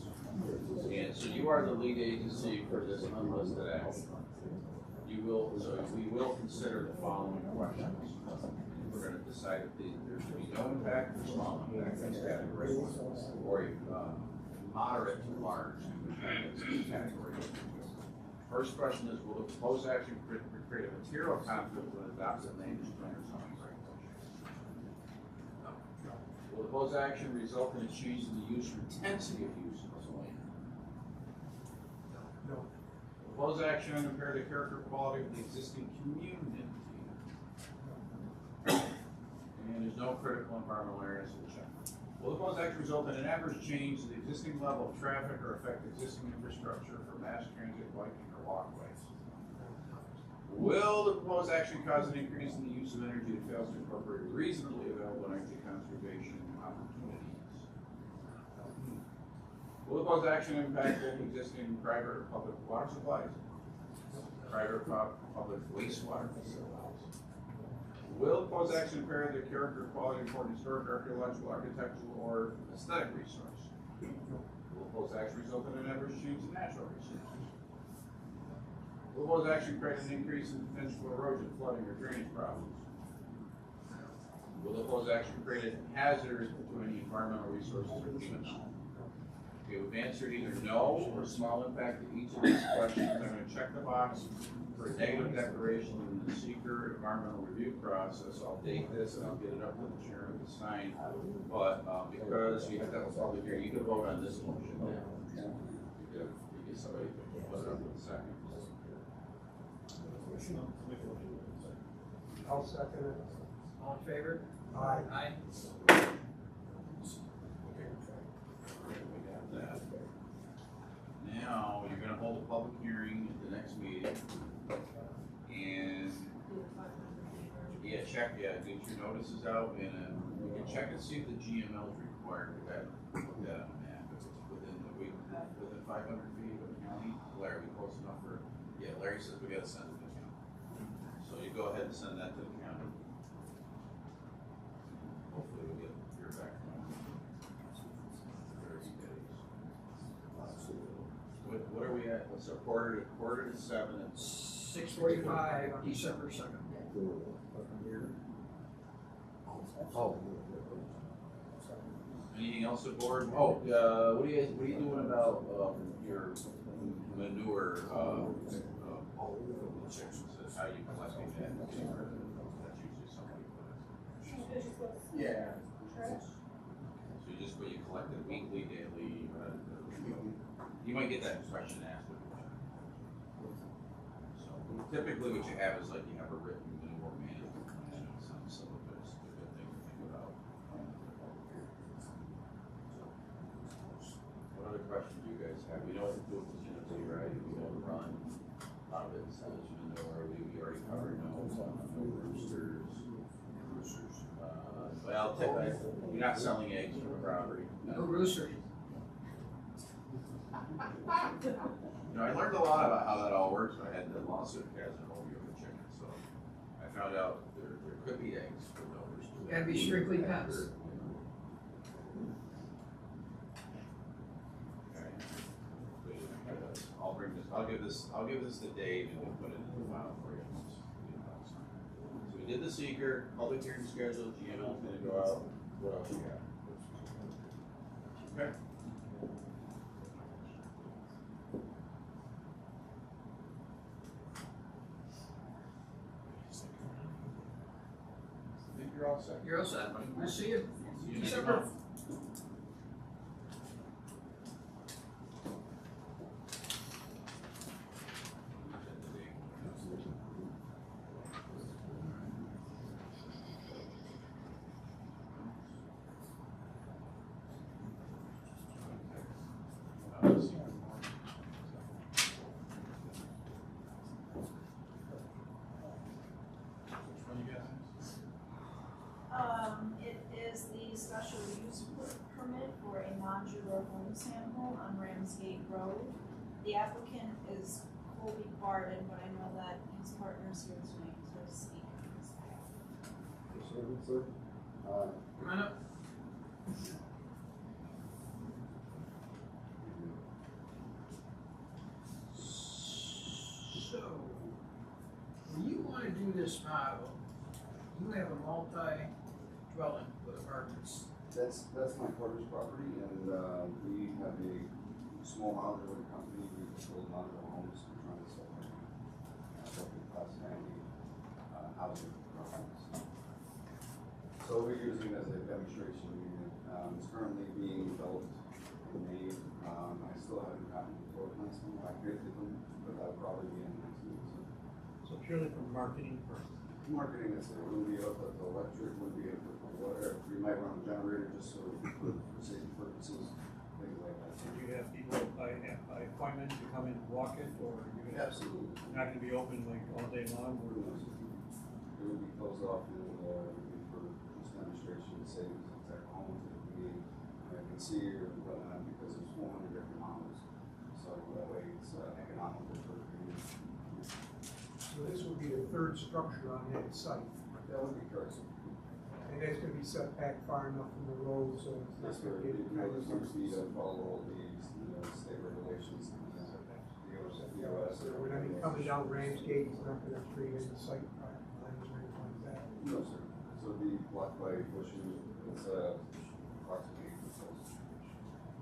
And so you are the lead agency for this unlisted action. We will consider the following questions. We're gonna decide if there should be no impact or small impact, that's category one. Or moderate to large category. First question is, will the proposed action create a material conflict with adopted land use plan or zoning regulations? Will the proposed action result in a change in the use or intensity of use of the land? No. Will the proposed action impair the character or quality of the existing community? And there's no critical environmental areas to check. Will the proposed action result in an adverse change to the existing level of traffic or affect existing infrastructure for mass transit, biking, or walkways? Will the proposed action cause an increase in the use of energy that fails to incorporate reasonably available energy conservation opportunities? Will the proposed action impact both existing private or public water supplies? Private or public wastewater facilities? Will the proposed action impair the character, quality, important historic, archaeological, architectural, or aesthetic resource? Will the proposed action result in an adverse change in natural resources? Will the proposed action create an increase in potential for erosion, flooding, or drainage problems? Will the proposed action create a hazard to any environmental resources or humans? Okay, we've answered either no or small impact to each of these questions. I'm going to check the box for a negative declaration in the seeker environmental review process. I'll date this and I'll get it up to the chairman to sign. But because you have to have a public hearing, you can vote on this motion now. You get somebody to put it up in a second. I'll second it. All in favor? Aye. Aye. We got that. Now, you're gonna hold a public hearing at the next meeting. And, yeah, check, get your notices out, and we can check and see if the GML is required, because I haven't looked at it on the map, if it's within 500 feet of the county. Larry, we close enough for, yeah, Larry says we gotta send it to the county. So you go ahead and send that to the county. Hopefully we'll get your back from them. 30 days. What are we at? What's our quarter to 7? It's 6:45 on December 2nd. Oh. Anything else at board? Oh, what are you doing about your manure? How you collecting that? That's usually somebody. Yeah. So you just collect it weekly, daily. You might get that question asked. So typically, what you have is like you have a written manure management plan. So it's a good thing to think about. What other questions do you guys have? We know what to do with the Genesee, right? We know to run out of it, so as you know, we already covered no roosters. Well, you're not selling eggs from the property. No rooster. You know, I learned a lot about how that all works when I had the lawsuit cast and over the chicken. So I found out there could be eggs for no roosters. Gotta be strictly pets. I'll give this to Dave and we'll put it in the file for you. So we did the seeker, public hearing schedule, GML is gonna go out. What else you got? Okay. I think you're all set. You're all set. We'll see you. See you next December. month. It is the special use permit for a modular home sample on Ramsgate Road. The applicant is Colby Barden, but I know that his partner's here tonight to speak on his behalf. Come on up. So, when you want to do this model, you have a multi-dwelling with apartments. That's my quarters property, and, we have a small modular company, we build modular homes, we're trying to sell them. Working class family, housing programs. So we're using it as a demonstration unit, it's currently being developed in Maine, I still haven't gotten the floor plans from them, I created them, but that'll probably be in the next week. So purely for marketing purposes. Marketing, that's it, wouldn't be up to the electric, wouldn't be up to whatever, we might run a generator just so for safety purposes, things like that. Did you have people by appointment to come in and walk it, or you're gonna, Absolutely. not gonna be open like all day long, or? It would be closed off and, for just demonstration, say, exact homes that we need, I can see or whatnot, because there's 400 different models. So that way it's economical for the community. So this would be the third structure on that site, That would be correct. and that's gonna be set back far enough from the road, so it's not That's gonna where get. the 6 feet of follow all these, state regulations. So we're not even coming down Ramsgate, it's not gonna create any site lines or anything like that. No, sir. So it'd be blocked by bushes, it's approximately 8 foot tall.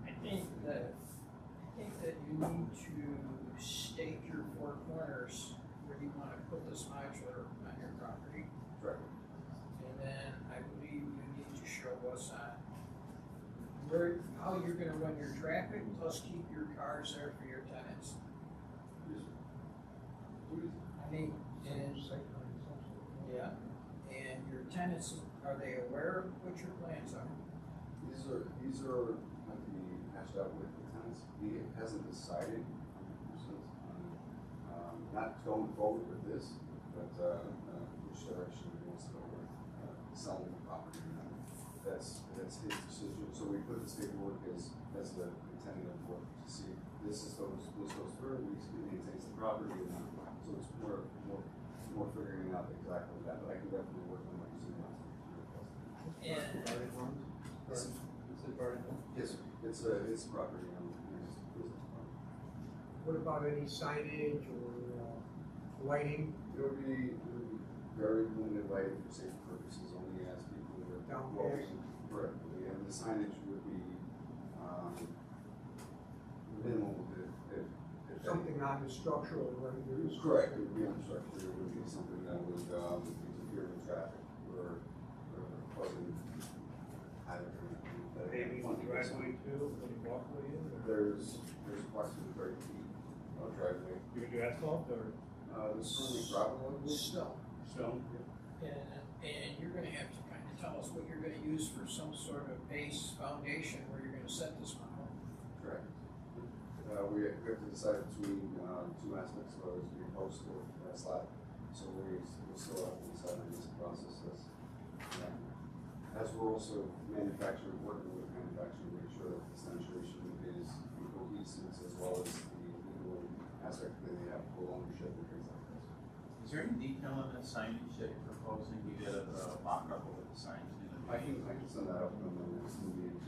I think that you need to state your four corners where you wanna put this modular on your property. Correct. And then I believe you need to show us on how you're gonna run your traffic, plus keep your cars there for your tenants. I mean, and, yeah, and your tenants, are they aware of what your plans are? These are have to be hashed out with the tenants. He hasn't decided 100% on, not going forward with this, but, which direction he wants to go with, selling the property. That's his decision. So we put this paperwork as the intended of work to see this goes through, he maintains the property, and so it's more figuring out exactly that, but I can definitely work on what you see now. And Yes, sir. It's property on his business property. What about any signage or lighting? It would be very limited lighting for safety purposes, only as people who are Down walking correctly, and the signage would be, minimal if Something not as structural, right? correct, it would be unstructured, it would be something that would, interfere with traffic or causing havoc or anything. Maybe one driveway too, any walkway in, or? There's approximately 30 feet of driveway. You would do asphalt, or? There's currently gravel. snow. Stone. And you're gonna have to kind of tell us what you're gonna use for some sort of base foundation where you're gonna set this one up. Correct. We have to decide between, two aspects, whether it's be post or slab. So we'll still have to decide on this process as we're also working with manufacturing, make sure that this demonstration is cohesive as well as the legal aspect that they have full ownership and things like this. Is there any detail on that signage that you're proposing? You did a mock-up of what the sign's gonna be? I can send that up in the next meeting.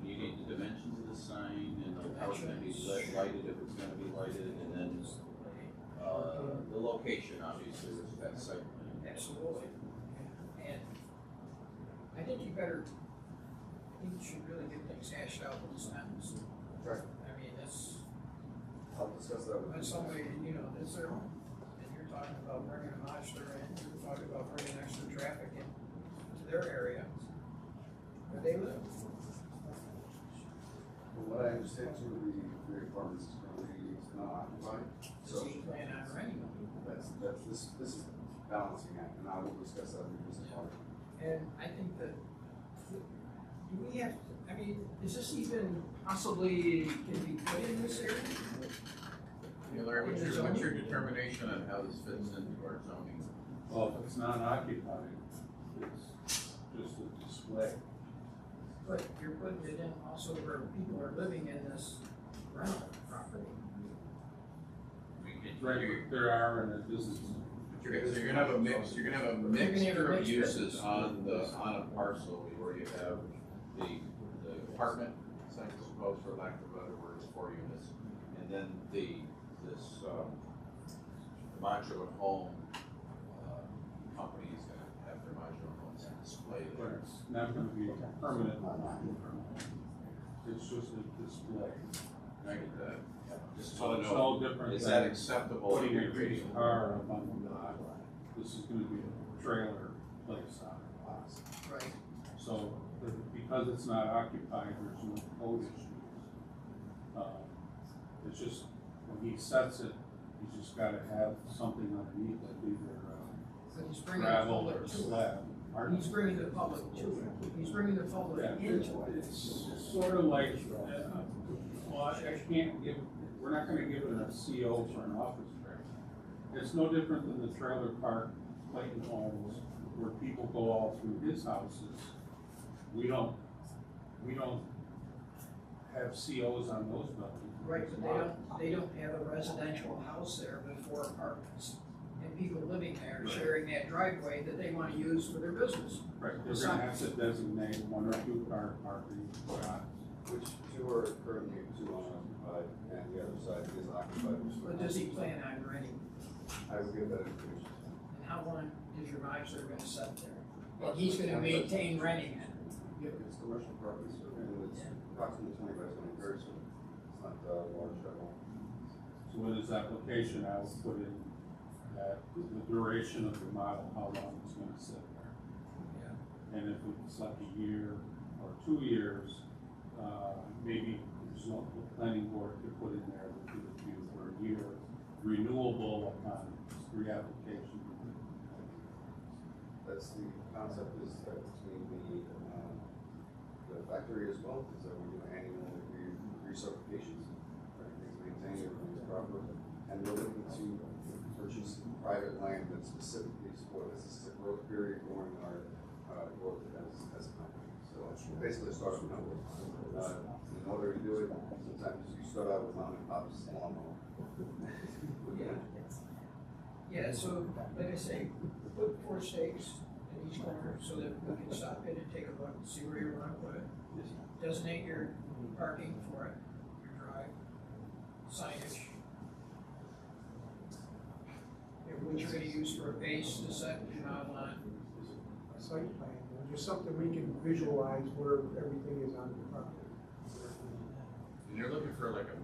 You need the dimensions of the sign and how it's gonna be lighted, if it's gonna be lighted, and then, the location, obviously, with that site plan. Absolutely. And I think you should really get things hashed out with this sentence. Right. I mean, I'll discuss that with when somebody, is there, and you're talking about bringing a modular in, you're talking about bringing extra traffic in to their area, where they live. From what I understand, two of the apartments is currently not occupied. Does he plan on renting them? This is balancing act, and I will discuss that with the business partner. And I think that, is this even possibly can be put in this area? Larry, what's your determination on how this fits into our zoning? Well, if it's not occupied, it's just a display. But you're putting it in also where people are living in this rental property. Right, there are in a business. So you're gonna have a mixture of uses on a parcel where you have the apartment, I suppose, for lack of a better word, is 4 units. And then this modular home company is gonna have their modular home. display But there. it's not gonna be permanent. It's just a display. I get that. Just So want it's to no know, different is that than acceptable? putting a in used your- car up on the lot. This is gonna be a trailer place on it. Right. So, because it's not occupied, there's no code issues. It's just, when he sets it, he's just gotta have something underneath it, either But he's bringing the gravel public or to it. slab. Pardon? He's bringing the public to it. He's bringing the public Yeah, into it. it's sort of like, well, I can't give, we're not gonna give it a CO for an office trailer. It's no different than the trailer park Clayton owns, where people go all through his houses. We don't have COs on those buildings. Right, but they don't have a residential house there with 4 apartments. And people living there sharing that driveway that they wanna use for their business. Right, they're gonna have to designate 1 or 2 car parking spots. Which 2 are currently 2 unoccupied, and the other side is occupied. But does he plan on renting? I would give that information. And how long is your miser gonna set there? And he's gonna maintain renting it. Yeah, it's commercial property, so, and it's approximately 20 by 20 very soon. It's not, large at all. So in his application, I will put in that the duration of the model, how long it's gonna sit there. And if it's like a year or 2 years, maybe there's no, the planning board could put in there that it would be for a year, renewable upon reapplication. That's the concept is that between the factory as well, is that we do annual recertifications. Everything's maintained, everything's proper, and we're looking to purchase private land that specifically support this. This is a growth period during our growth as a company. So it's basically a startup company. In order to do it, sometimes you start out with mom and pop's lawnmower. Yeah, so like I say, put 4 stakes in each corner so that we can stop in and take a look and see where you wanna put it. Designate your parking for it, your drive, signage. And what you're gonna use for a base to set your model on. A site plan, just something we can visualize where everything is on the property. And you're looking for like a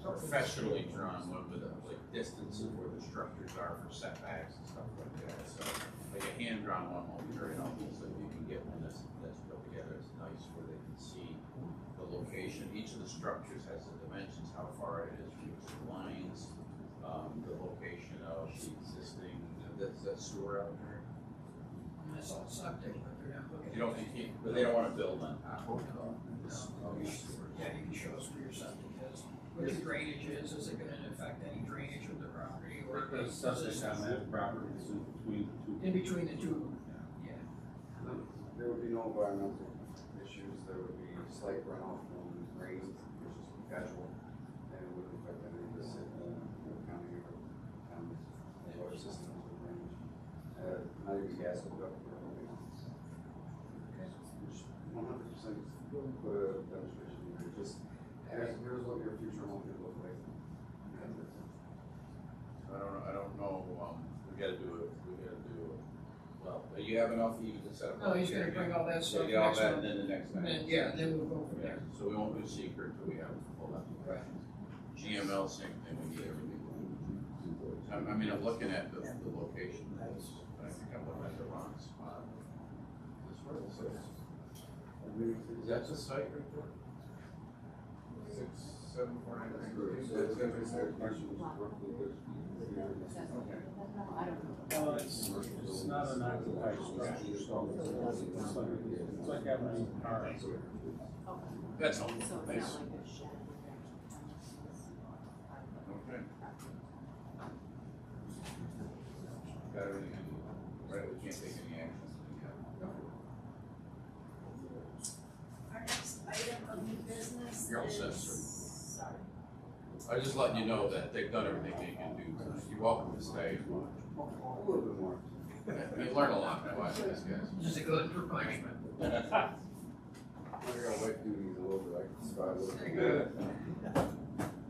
professionally drawn one with like distance of where the structures are for setbacks and stuff like that. So like a hand-drawn one won't be very helpful, so if you can get one that's put together, it's nice where they can see the location. Each of the structures has the dimensions, how far it is from the lines, the location of the existing, that's that sewer out there. And that's all septic, but they're not looking. But they don't wanna build on top of this. Yeah, you can show us where your septic is, what your drainage is it gonna affect any drainage of the property or? The septic on that property is in between the 2. In between the 2, yeah. There would be no environmental issues, there would be slight runoff from rain, which is casual, and it wouldn't affect any of this, county or water systems or drainage. Not even gas will go up or anything else. Which 100% put a demonstration here, just, here's what your future home could look like. I don't know, we gotta do, well, you have enough even to set up. No, he's gonna bring all that stuff Get all next that month. and then the next And time. then, yeah, then we'll go from Yeah, there. so we won't do secret until we have full Right. GML, same thing, we need everything. I mean, I'm looking at the location, but I think I'm looking at the wrong spot. This where it says. Is that the site right there? 67493. It's not an occupied structure, so it's like having a car. That's all. So it's Thanks. not like a shed. Okay. Got everything, right, we can't take any action. Our next item of new business You're all set, is, sir. sorry. I just letting you know that they've done everything they can do tonight. You're welcome to stay and watch. A little bit more. You learn a lot by watching these guys. This is a good for punishment. I got wife duties a little bit, I can survive a little bit.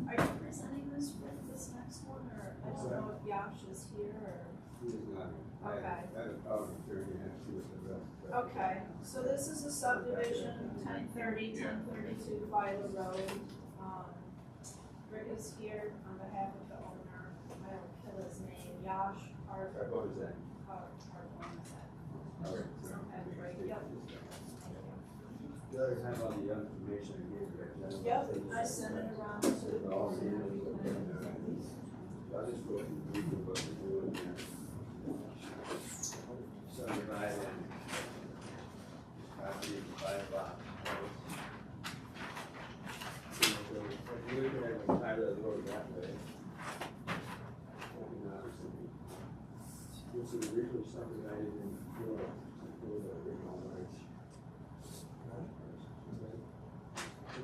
Are you presenting this with this next one, or I don't know if Yash is here, or? He is not. Okay. I had a power of attorney, and she was the rest. Okay, so this is a subdivision, 1032 Viola Road. Rick is here on behalf of the owner, I don't kill his name, Yash I vote is that. Okay, great, yep. You always have all the information I gave you. Yep, I sent it around to the board. I'll just go ahead and read what we're doing here. Subdivide and copy of 5 lots. If you look at the title of the road that way. This is originally subdivided in four original rights.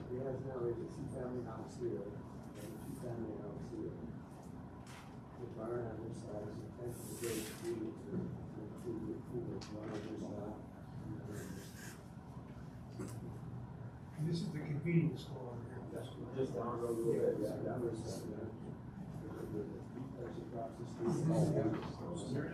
He has now a 2-family house here and a 2-family house here. The barn on this side is intended to go to include the pool, one on this side. This is the convenience store over here. Just down the road a little bit, yeah, down this side, yeah. That's across the street.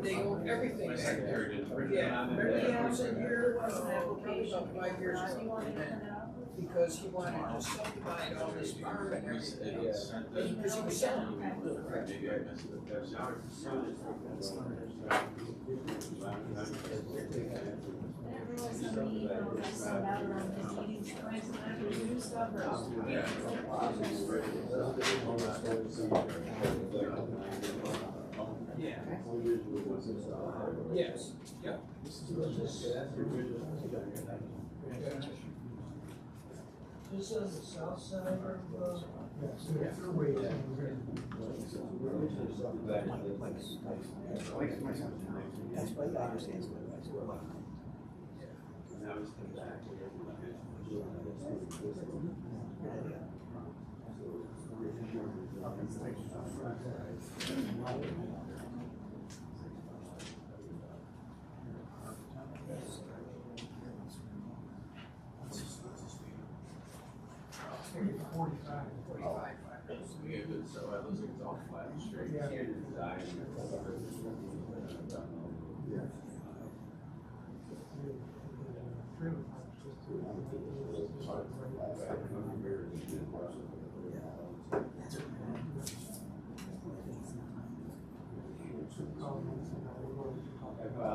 They own everything. My secretary did. Yeah, Yeah, was in but here, there was an application. about 5 years Do ago. you want to print it out? Because he wanted to subdivide all this farm and everything. Because he was selling. Maybe I missed it. I didn't realize how many emails I sent out around the meetings, trying to do stuff or. Yeah. Yes, yep. This is the south side of, Yes, they're way down. That's why I understand. Now he's come back. Maybe 45. 45. Yeah, good, so it looks like it's all flat and straight. Yeah.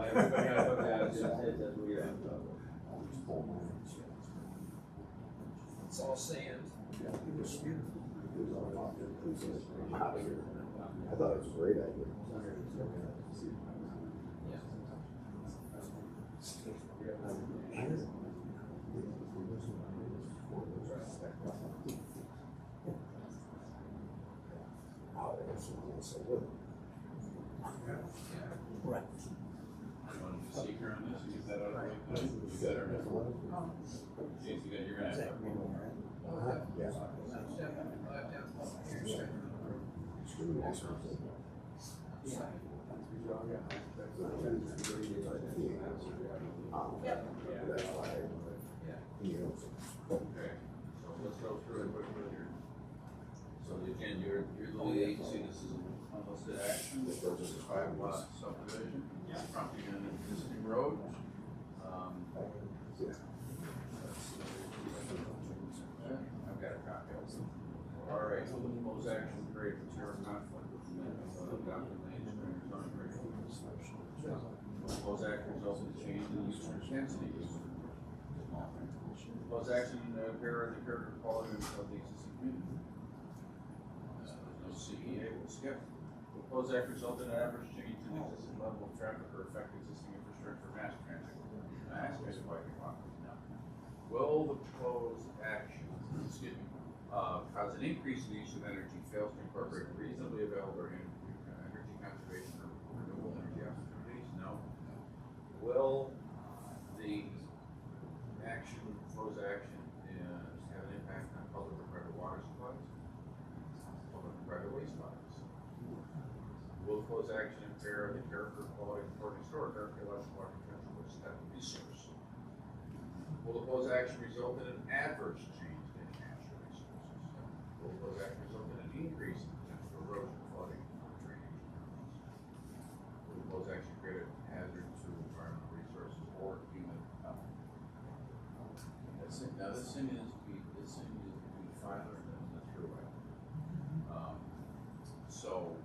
Everybody I looked at just said that we are. It's all sand. I thought it was a great idea. Right. You want to seek her on this, you get that out of the way? You got her. James, you're gonna have to. Yeah. That's why. Okay, so let's go through it quickly here. So again, you're the lead agency, this is an unlisted action, this goes as a 5-lot subdivision, property in an existing road. I've got a copy of it. All right, so the proposed action creates material conflict with the minutes of the document engineering zoning regulations. Proposed action results in a change in the use of density use. Proposed action impair the character and quality of the existing community. There's no CEA, we'll skip. Proposed act result in an adverse change in the existing level of traffic or affect existing infrastructure mass transit. Will the proposed action, cause an increase in the use of energy, fails to incorporate reasonably available energy conservation or renewable energy opportunities? No. Will the proposed action have an impact on public or private water supplies? Public or private waste supplies? Will the proposed action impair the character, quality, and historic archaeological, architectural, or aesthetic resource? Will the proposed action result in an adverse change in natural resources? was actually resulted in an increase in potential erosion, flooding, and drainage. It was actually create a hazard to environmental resources or human health. Now this thing is between Filer and the Thruway. So,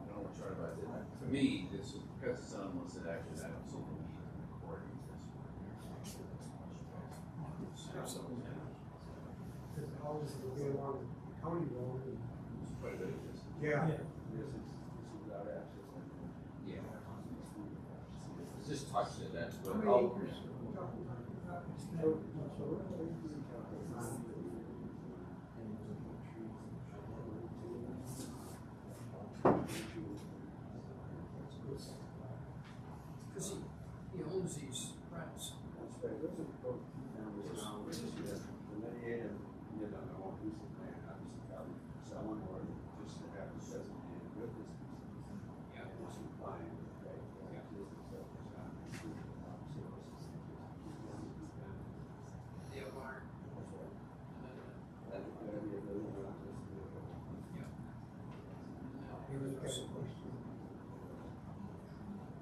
I don't know what you're talking about. To me, this is, because it's an unlisted action, I don't see the need in recording this. Because the houses will be along the county road. Quite a bit of this. Yeah. Yeah. It's just touched it, that's How what. many acres are we talking about? Because he owns these rents. The barn.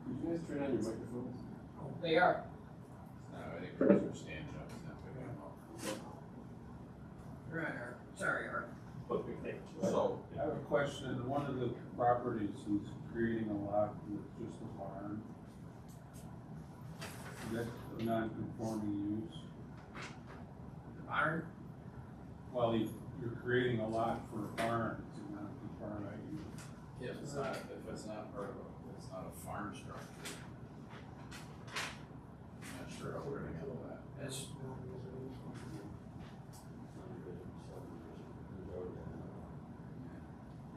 Could you guys turn on your microphones? They are. No, I think we're just standing up, it's not picking them up. Right, Art. Sorry, Art. So, I have a question. One of the properties he's creating a lot with just a barn. Is that a non-conforming use? The barn? Well, you're creating a lot for a barn, it's a non-conforming use. if it's not part of it's not a farm structure. I'm not sure how we're gonna handle that. That's,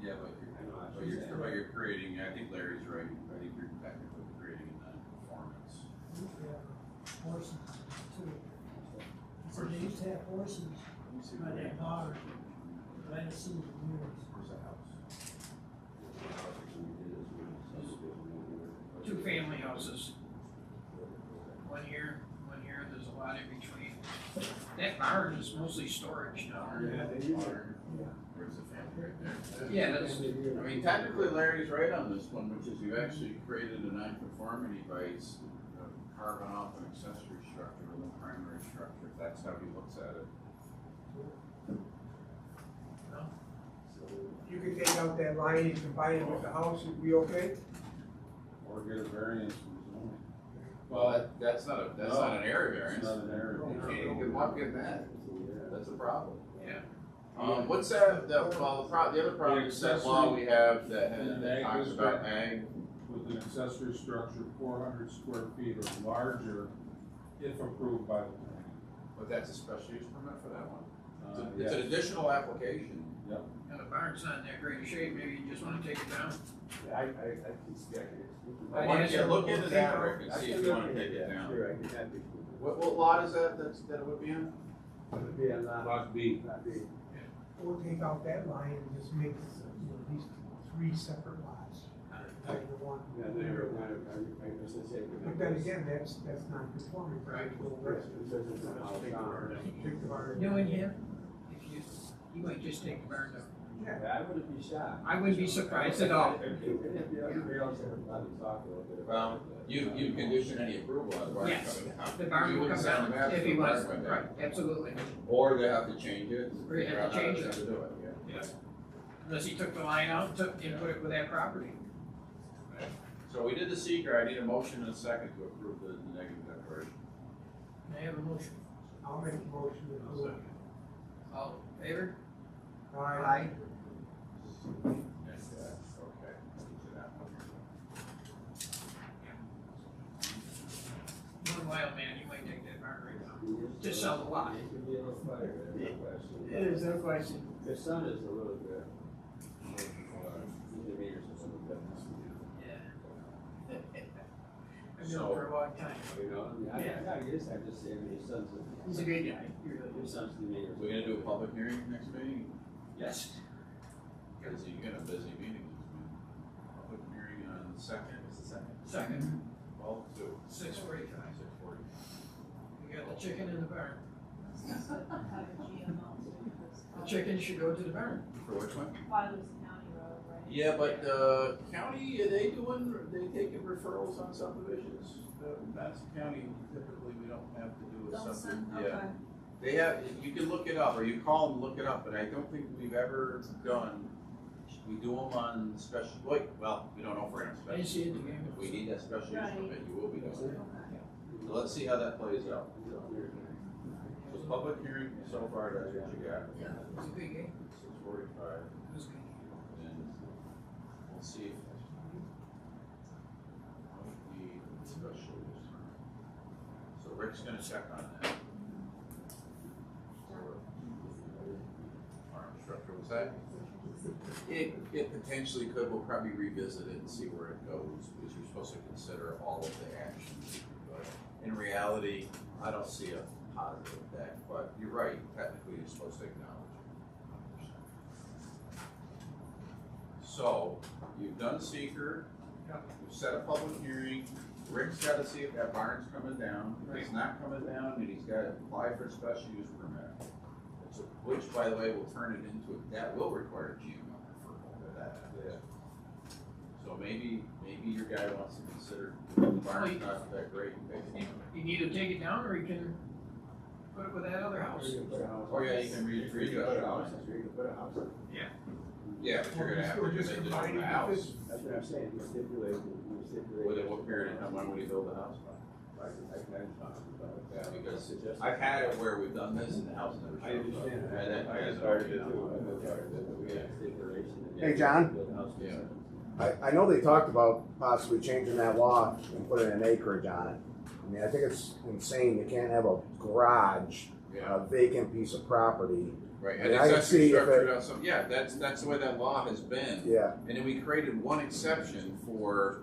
Yeah, but you're creating, I think Larry's right, I think you're technically creating a non-conformance. Horses too. So they used to have horses by that barn, but I haven't seen them in years. Where's the house? two family houses. One here, there's a lot in between. That barn is mostly storage now. Where's the family right there? Yeah, that's, I mean, technically Larry's right on this one, which is you've actually created a non-conformity by carving off an accessory structure with a primary structure, if that's how he looks at it. You could take out that line and combine it with the house, it'd be okay? Or get a variance from zoning. Well, that's not an area variance. It's not an area You variance. can't even get one get that. That's a problem. yeah. What's that, the other problem is that law we have that talks about ag. With an accessory structure 400 square feet or larger, if approved by the planning. But that's a special use permit for that one. It's Yes. an additional application. Yep. And the barn's not in that great a shape, maybe you just wanna take it down. I can see, I can. Why don't you look into that, Rick, and see if you wanna take it down. Sure, I can have it. What lot is that that it would be in? It would be a lot. Lot B. Or take out that line and just make this, these three separate lots. Like the one. Yeah, they were kind of, I was gonna say. But then again, that's not conforming, right? Take the barn. Knowing him, if you might just take the barn down. I wouldn't be shocked. I wouldn't be surprised at all. Well, you condition any approval on the barn Yes, coming down. the barn You will wouldn't come send them down after if he the was, barn went down. right, absolutely. Or they have to change it. Or you have to change it. To do it, yeah. Yeah. Unless he took the line out, and put it with that property. So we did the seeker, I need a motion and a second to approve the negative declaration. May I have a motion? I'll make a motion to I'll approve. second. All in favor? Aye. Okay. One wild man, you might take that barn right now. Just sell the lot. There's no question. The sun is a little bit. Yeah. I've known him for a long time. You know, I guess I just say, his son's. He's a good guy. He really His is. son's the mayor. We're gonna do a public hearing next meeting? Yes. Because you got a busy meeting next meeting. Public hearing on the second, what's the second? Second, 12/2. 6:45. 6:40. You got the chicken in the barn. chickens should go to the barn. For which one? Father's County Road, right? Yeah, but county, are they taking referrals on subdivisions? Madison County, typically, we don't have to do a subdivision. Yeah. They have, you can look it up, or you call them, look it up, but I don't think we've ever done, we do them on special, well, we don't know if we're gonna I didn't see it in the special. game. If we need that special use Right. permit, you will be doing it. So let's see how that plays out. So public hearing so far, that's what you got. Yeah, it was a good game. 6:45. It was a good game. And we'll see if we special use permit. So Rick's gonna check on that. Farm structure, was that? It potentially could, we'll probably revisit it and see where it goes, because you're supposed to consider all of the actions. But in reality, I don't see a positive effect, but you're right, technically you're supposed to acknowledge it. 100%. So, you've done seeker, you've set a public hearing, Rick's gotta see if that barn's coming down. If it's not coming down, then he's gotta apply for a special use permit. So, which, by the way, will turn it into, that will require a GMO for that. Yeah. So maybe your guy wants to consider the barn's not that great. You need to take it down, or you can put it with that other house. Oh, yeah, you can redo the house. Yeah. Yeah, but you're gonna have to We're just commit to combining the house. That's what I'm saying, we stipulate. Within what period of time, when would he build the house? Yeah, because I've had it where we've done this and the house never I shows up. understand. And then I has started it already too, done. I started it, we had stipulation. Hey, John? Yeah. I know they talked about possibly changing that law and putting an acreage on it. I mean, I think it's insane, you can't have a garage, Yeah. a vacant piece of property. Right, I and mean, I it's can actually see if structured it- out some, yeah, that's the way that law has been. Yeah, And then we created one exception for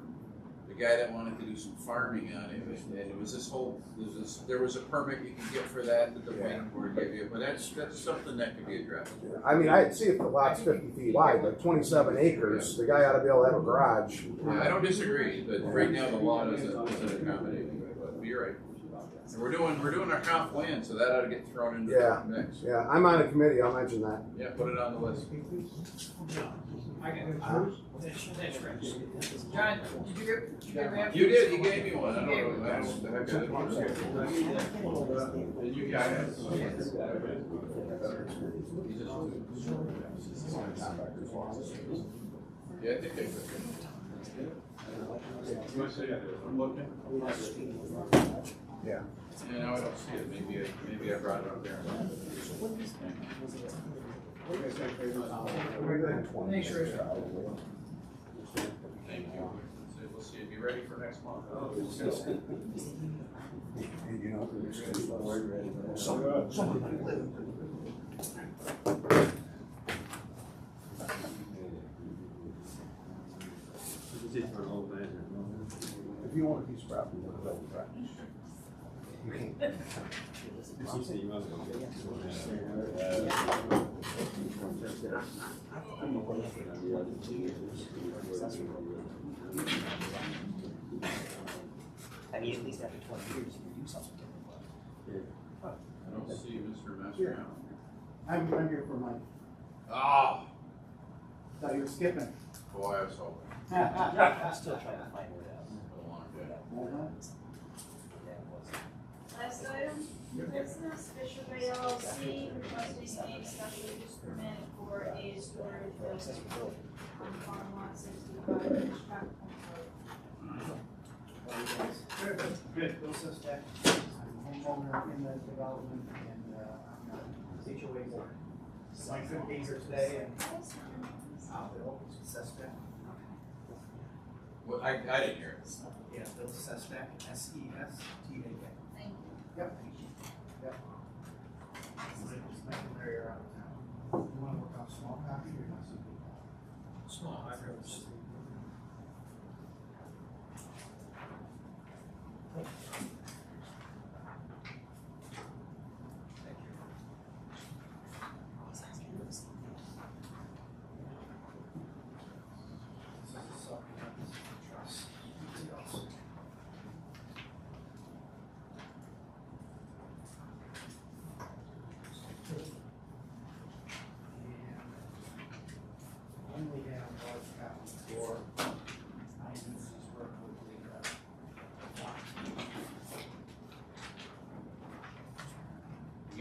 the guy that wanted to do some farming on it, and it was this whole, there was a permit you could get for that the planning board gave you, but that's something that could be addressed. I mean, I'd see if the lot's 50 feet wide, like 27 acres, the guy ought to be able to have a garage. Yeah, I don't disagree, but right now the law doesn't accommodate it, but you're right. And we're doing our comp plan, so that ought to get thrown into Yeah. the mix. Yeah, I'm on a committee, I'll mention that. Yeah, put it on the list. I got it. That's right. John, did you get me? You did, you gave me one, I don't know, that's the heck of it. You got it. Yeah, I think they could. You want to say, I'm looking? Yeah. Yeah, no, I don't see it, maybe I brought it up there. Thanks, Rich. Thank you. So we'll see, be ready for next month. If you want a piece of property, you want to build a property. You can't. I mean, at least after 20 years, you can do something different. I don't see Mr. Master. I'm here for Mike. Ah, Thought you were skipping. boy, I was hoping. I'm still trying to find where that was. Last item, new business, Bishop LLC requesting a special use permit for a storage building on farm lot 65 Hitchcock Road. Good, Bill Sestak, I'm homeowner in the development and, I'm HOA board. So I couldn't be here today and, Bill Sestak. Well, I didn't hear it. Yeah, Bill Sestak, SESTAK. Thank you. Yep. Yep. Just making an area out of town. You wanna work on small property or not? Small hydros. This is a supplement trust. Details.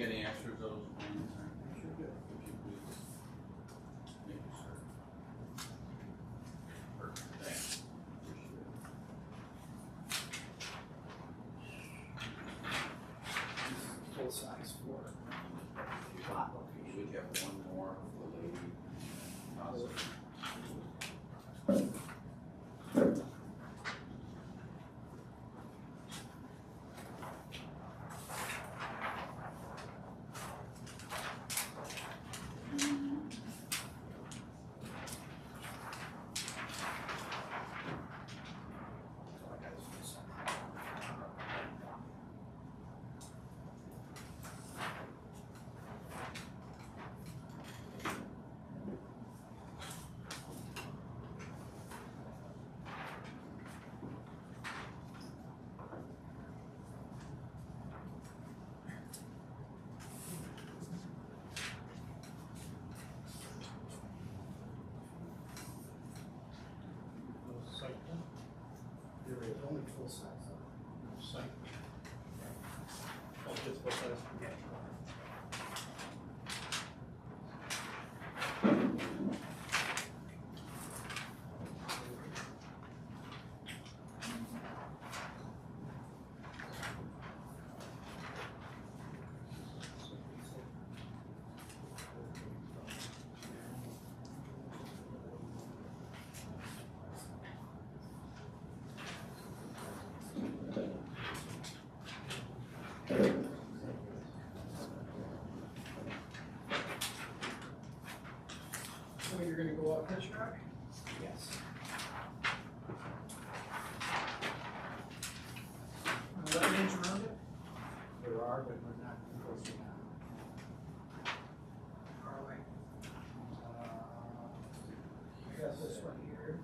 get any extras of those plans? Sure do. Would you please? Thank you, sir. Perfect, thanks. Appreciate it. Full size for lot location. We have one more for the lady. Awesome. There is only full size. Site. Oh, just full size? Yeah. So you're gonna go up Hitchcock? Yes. Wetlands around it? There are, but we're not enforcing that. Far away. I Got this one here,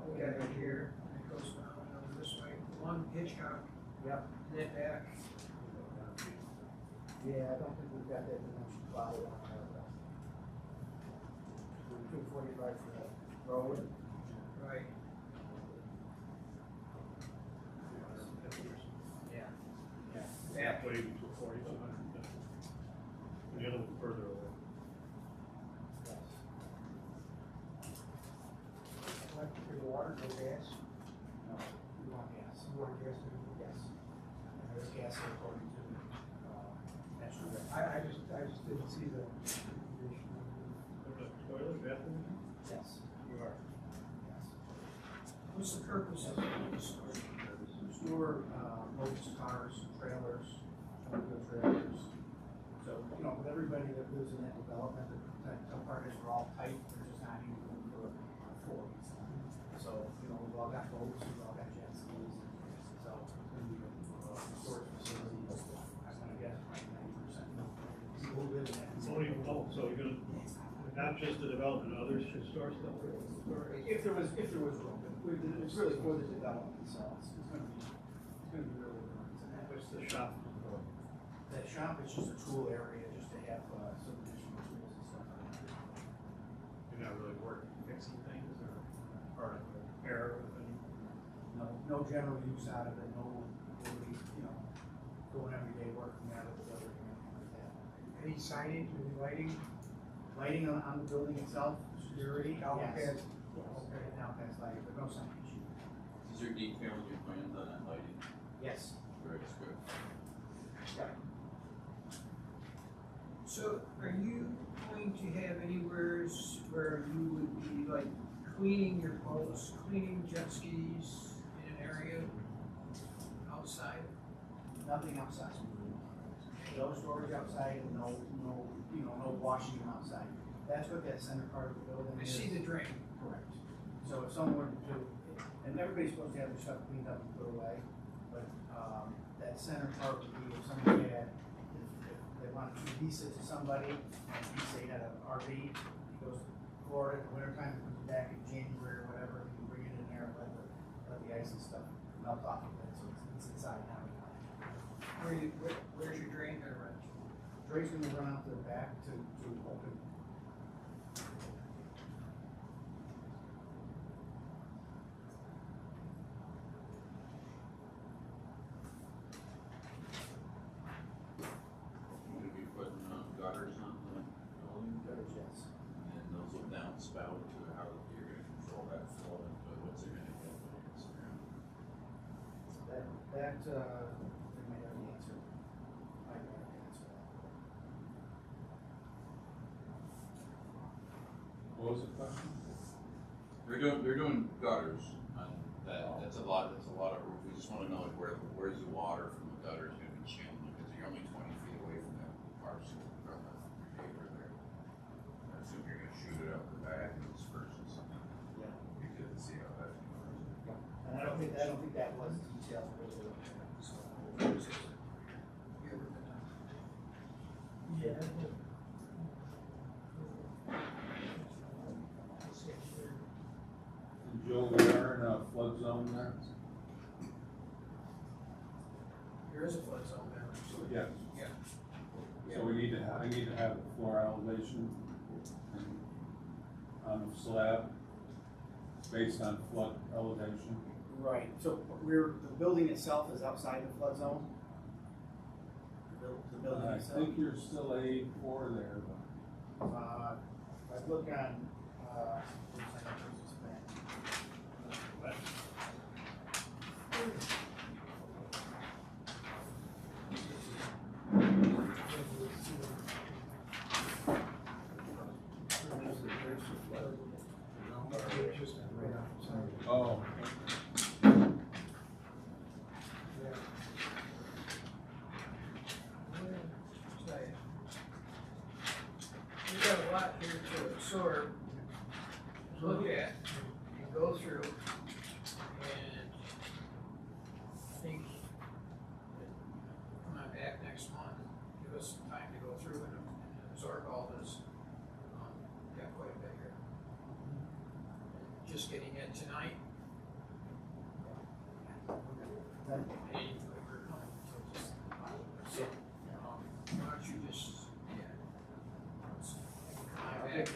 we got it here, and it goes down and over this way, one Hitchcock, Yep. and then back. Yeah, I don't think we've got that dimension plotted on our, 245 for the road. Right. Yeah. Yeah. Back. Way to 240, 250. And the other one further away. Yes. Electric, the water, no gas? No, we want gas. You want gas? Yes. And there's gas according to, national grid. I just didn't see the. Toilet, bathroom? Yes, you are. Yes. What's the purpose of the storage? Store, boats, cars, trailers, automobile trailers. So, you know, with everybody that lives in that development, that apartments are all tight, they're just not even room for four. So, you know, we've all got boats, we've all got jet skis, so it's gonna be a storage facility. I'm gonna guess like 90% people who live in that. Only, so you're gonna, not just the development, others should store stuff? If there was room, but it's really for the development, so it's gonna be really good. What's the shop? That shop is just a tool area, just to have, some additional tools and stuff. You're not really working, fixing things, or part of the repair of any? No general use out of it, no, really, you know, doing everyday work from out of the other, anything like that. Any signage, any lighting? Lighting on the building itself, security, Now yes. past- Okay, now past lighting, but no signage. Is there details in your plans on that lighting? Yes. Very good. So are you going to have anywheres where you would be like cleaning your boats, cleaning jet skis in an area outside? Nothing outside. No storage outside, and no, you know, no washing outside. That's what that center part of the building I is. see the drain. Correct. So if someone were to do, and everybody's supposed to have their stuff cleaned up and put away, but, that center part would be if somebody had, if they wanted to lease it to somebody, and he say had an RV, he goes to Florida in the wintertime, comes back in January or whatever, he can bring it in there and let the ice and stuff melt off of it, so it's inside now. Where's your drain gonna run? Drake's gonna run out to the back to open. Would it be was the question? They're doing gutters on that, that's a lot of roof, we just wanna know like where's the water from the gutters gonna be channeling, because you're only 20 feet away from that parcel, from the neighbor there. I assume you're gonna shoot it up the back and disperse it something. Yeah. You could see how that goes. And I don't think that was detailed really. Yeah. And Joe, we are in a flood zone there? There is a flood zone there. Yes. Yeah. So I need to have the floor elevation on the slab based on flood elevation. Right, so the building itself is outside the flood zone? The building I itself? think you're still A4 there, but I look on, oh, We've got a lot here to absorb, look at, and go through, and I think that come on back next month, give us some time to go through and absorb all this. Got quite a bit here. Just getting it tonight. And we're coming, so just, why don't you just, yeah. Come on back.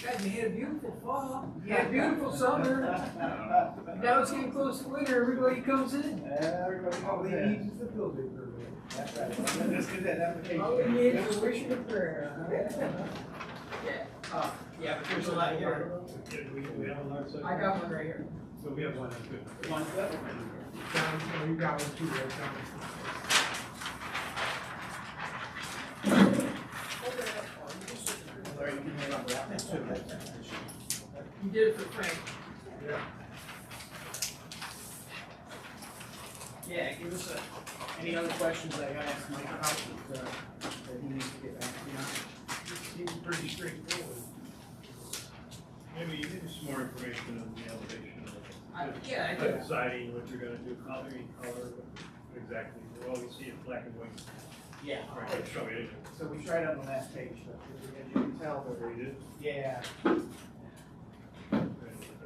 Guys, you had a beautiful fall, you had a beautiful summer. Now it's getting close to winter, everybody comes in. everybody, all they need is the building permit. That's right. Just get that application. All we need is a wish and a prayer. Yeah, yeah, but there's a lot here. We have a large section. I got one right here. So we have one that's good. One's that? John, so you got one too, right, John? Larry, you can hang on to that one too. You did it for Frank. Yeah. Yeah, give us a. Any other questions I gotta ask Mike about that he needs to get back to me on? Seems pretty straightforward. Maybe some more information on the elevation of Yeah, I the do. siding, what you're gonna do, color, what exactly, well, we see it black and white. Yeah. Right, I'll show you. So we tried on the last page, but as you can tell, Oh, you did? yeah,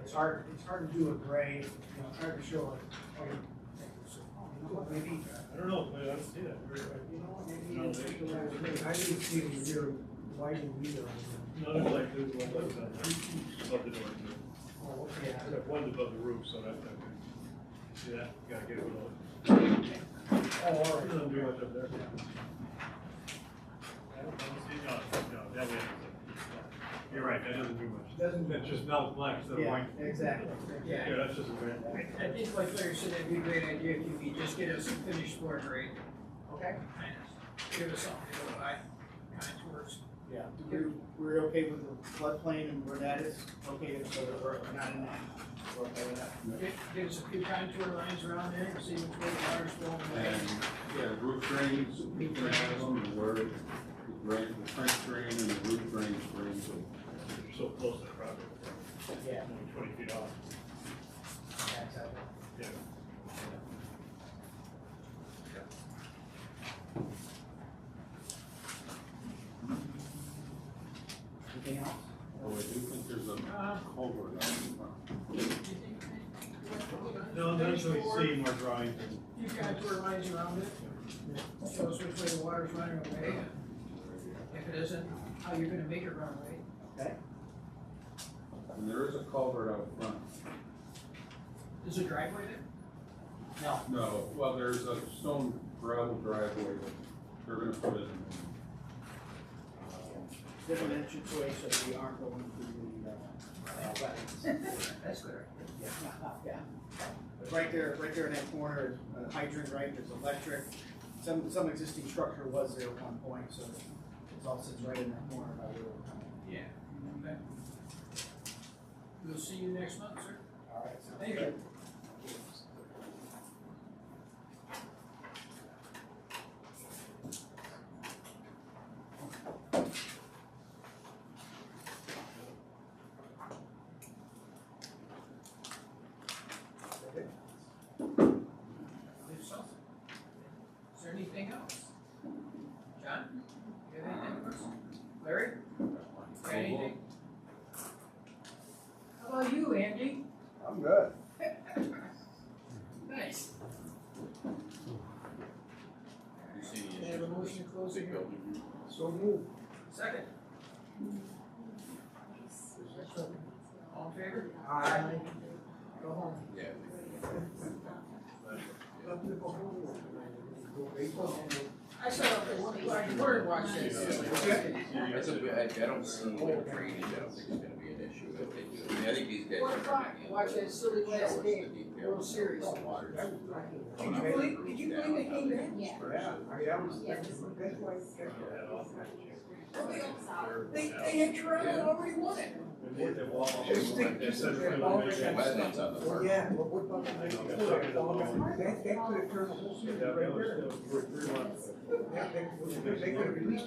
it's hard to do a gray, you know, hard to show it. Maybe, I don't know, I don't see that. you know, maybe. No, I didn't see it here, white and either. No, there's like, there's one above the door. Oh, okay. There's one above the roof, so that's not good. See that? Gotta get it below. Oh, all right. Doesn't do much up there. I don't see, no, that way. You're right, that doesn't do much. Doesn't. That just melts black instead of Yeah, white. exactly. Yeah. Yeah, that's just a grand. I think like Larry said, that'd be a great idea if you could just get us a finished floor grade. Okay. Kind of give us something to go by, contours. Yeah, we're okay with the floodplain and where that is located, so that we're not in that, we're okay with that. Give us a few contour lines around there, see which way the water's flowing. and, yeah, roof drains, and where the trench drain and the roof drains drains. You're so close to the property. Yeah. Only 20 feet off. That's it. Yeah. Anything else? Oh, I do think there's a culvert out in front. No, there's really see more drawings. Few contour lines around it. Show us which way the water's running away. and If it isn't, how you're gonna make it run away. Okay. And there is a culvert out front. Is there a driveway there? No. No, well, there's a stone gravel driveway that they're gonna put in. Different entranceway, so we aren't going through the, wetlands. That's good. Yeah. But right there in that corner is a hydrant, right, there's electric, some existing structure was there at one point, so it all sits right in that corner by where we're coming. Yeah. Okay. We'll see you next month, sir. All right, so Thank you. Is there anything else? John, you have anything for us? Larry? Got anything? How about you, Andy? I'm good. Nice. You see Can any I have a issues with motion to close this the big hearing? building? So move. Second. All in favor? Aye. Go home. Yeah. I saw I word watch this. That's a bit, I don't see the drainage, I don't think it's gonna be an issue if they do. I mean, I think these guys. 1 o'clock, watch that silly last game, World Series. Water. Did you believe they came back? Yeah. Yeah, I mean, that was, that's why. They had Toronto already won it. Just think, just. Wetlands on the park. Yeah, but what about the next one? That could have turned the whole season right there. They could have at least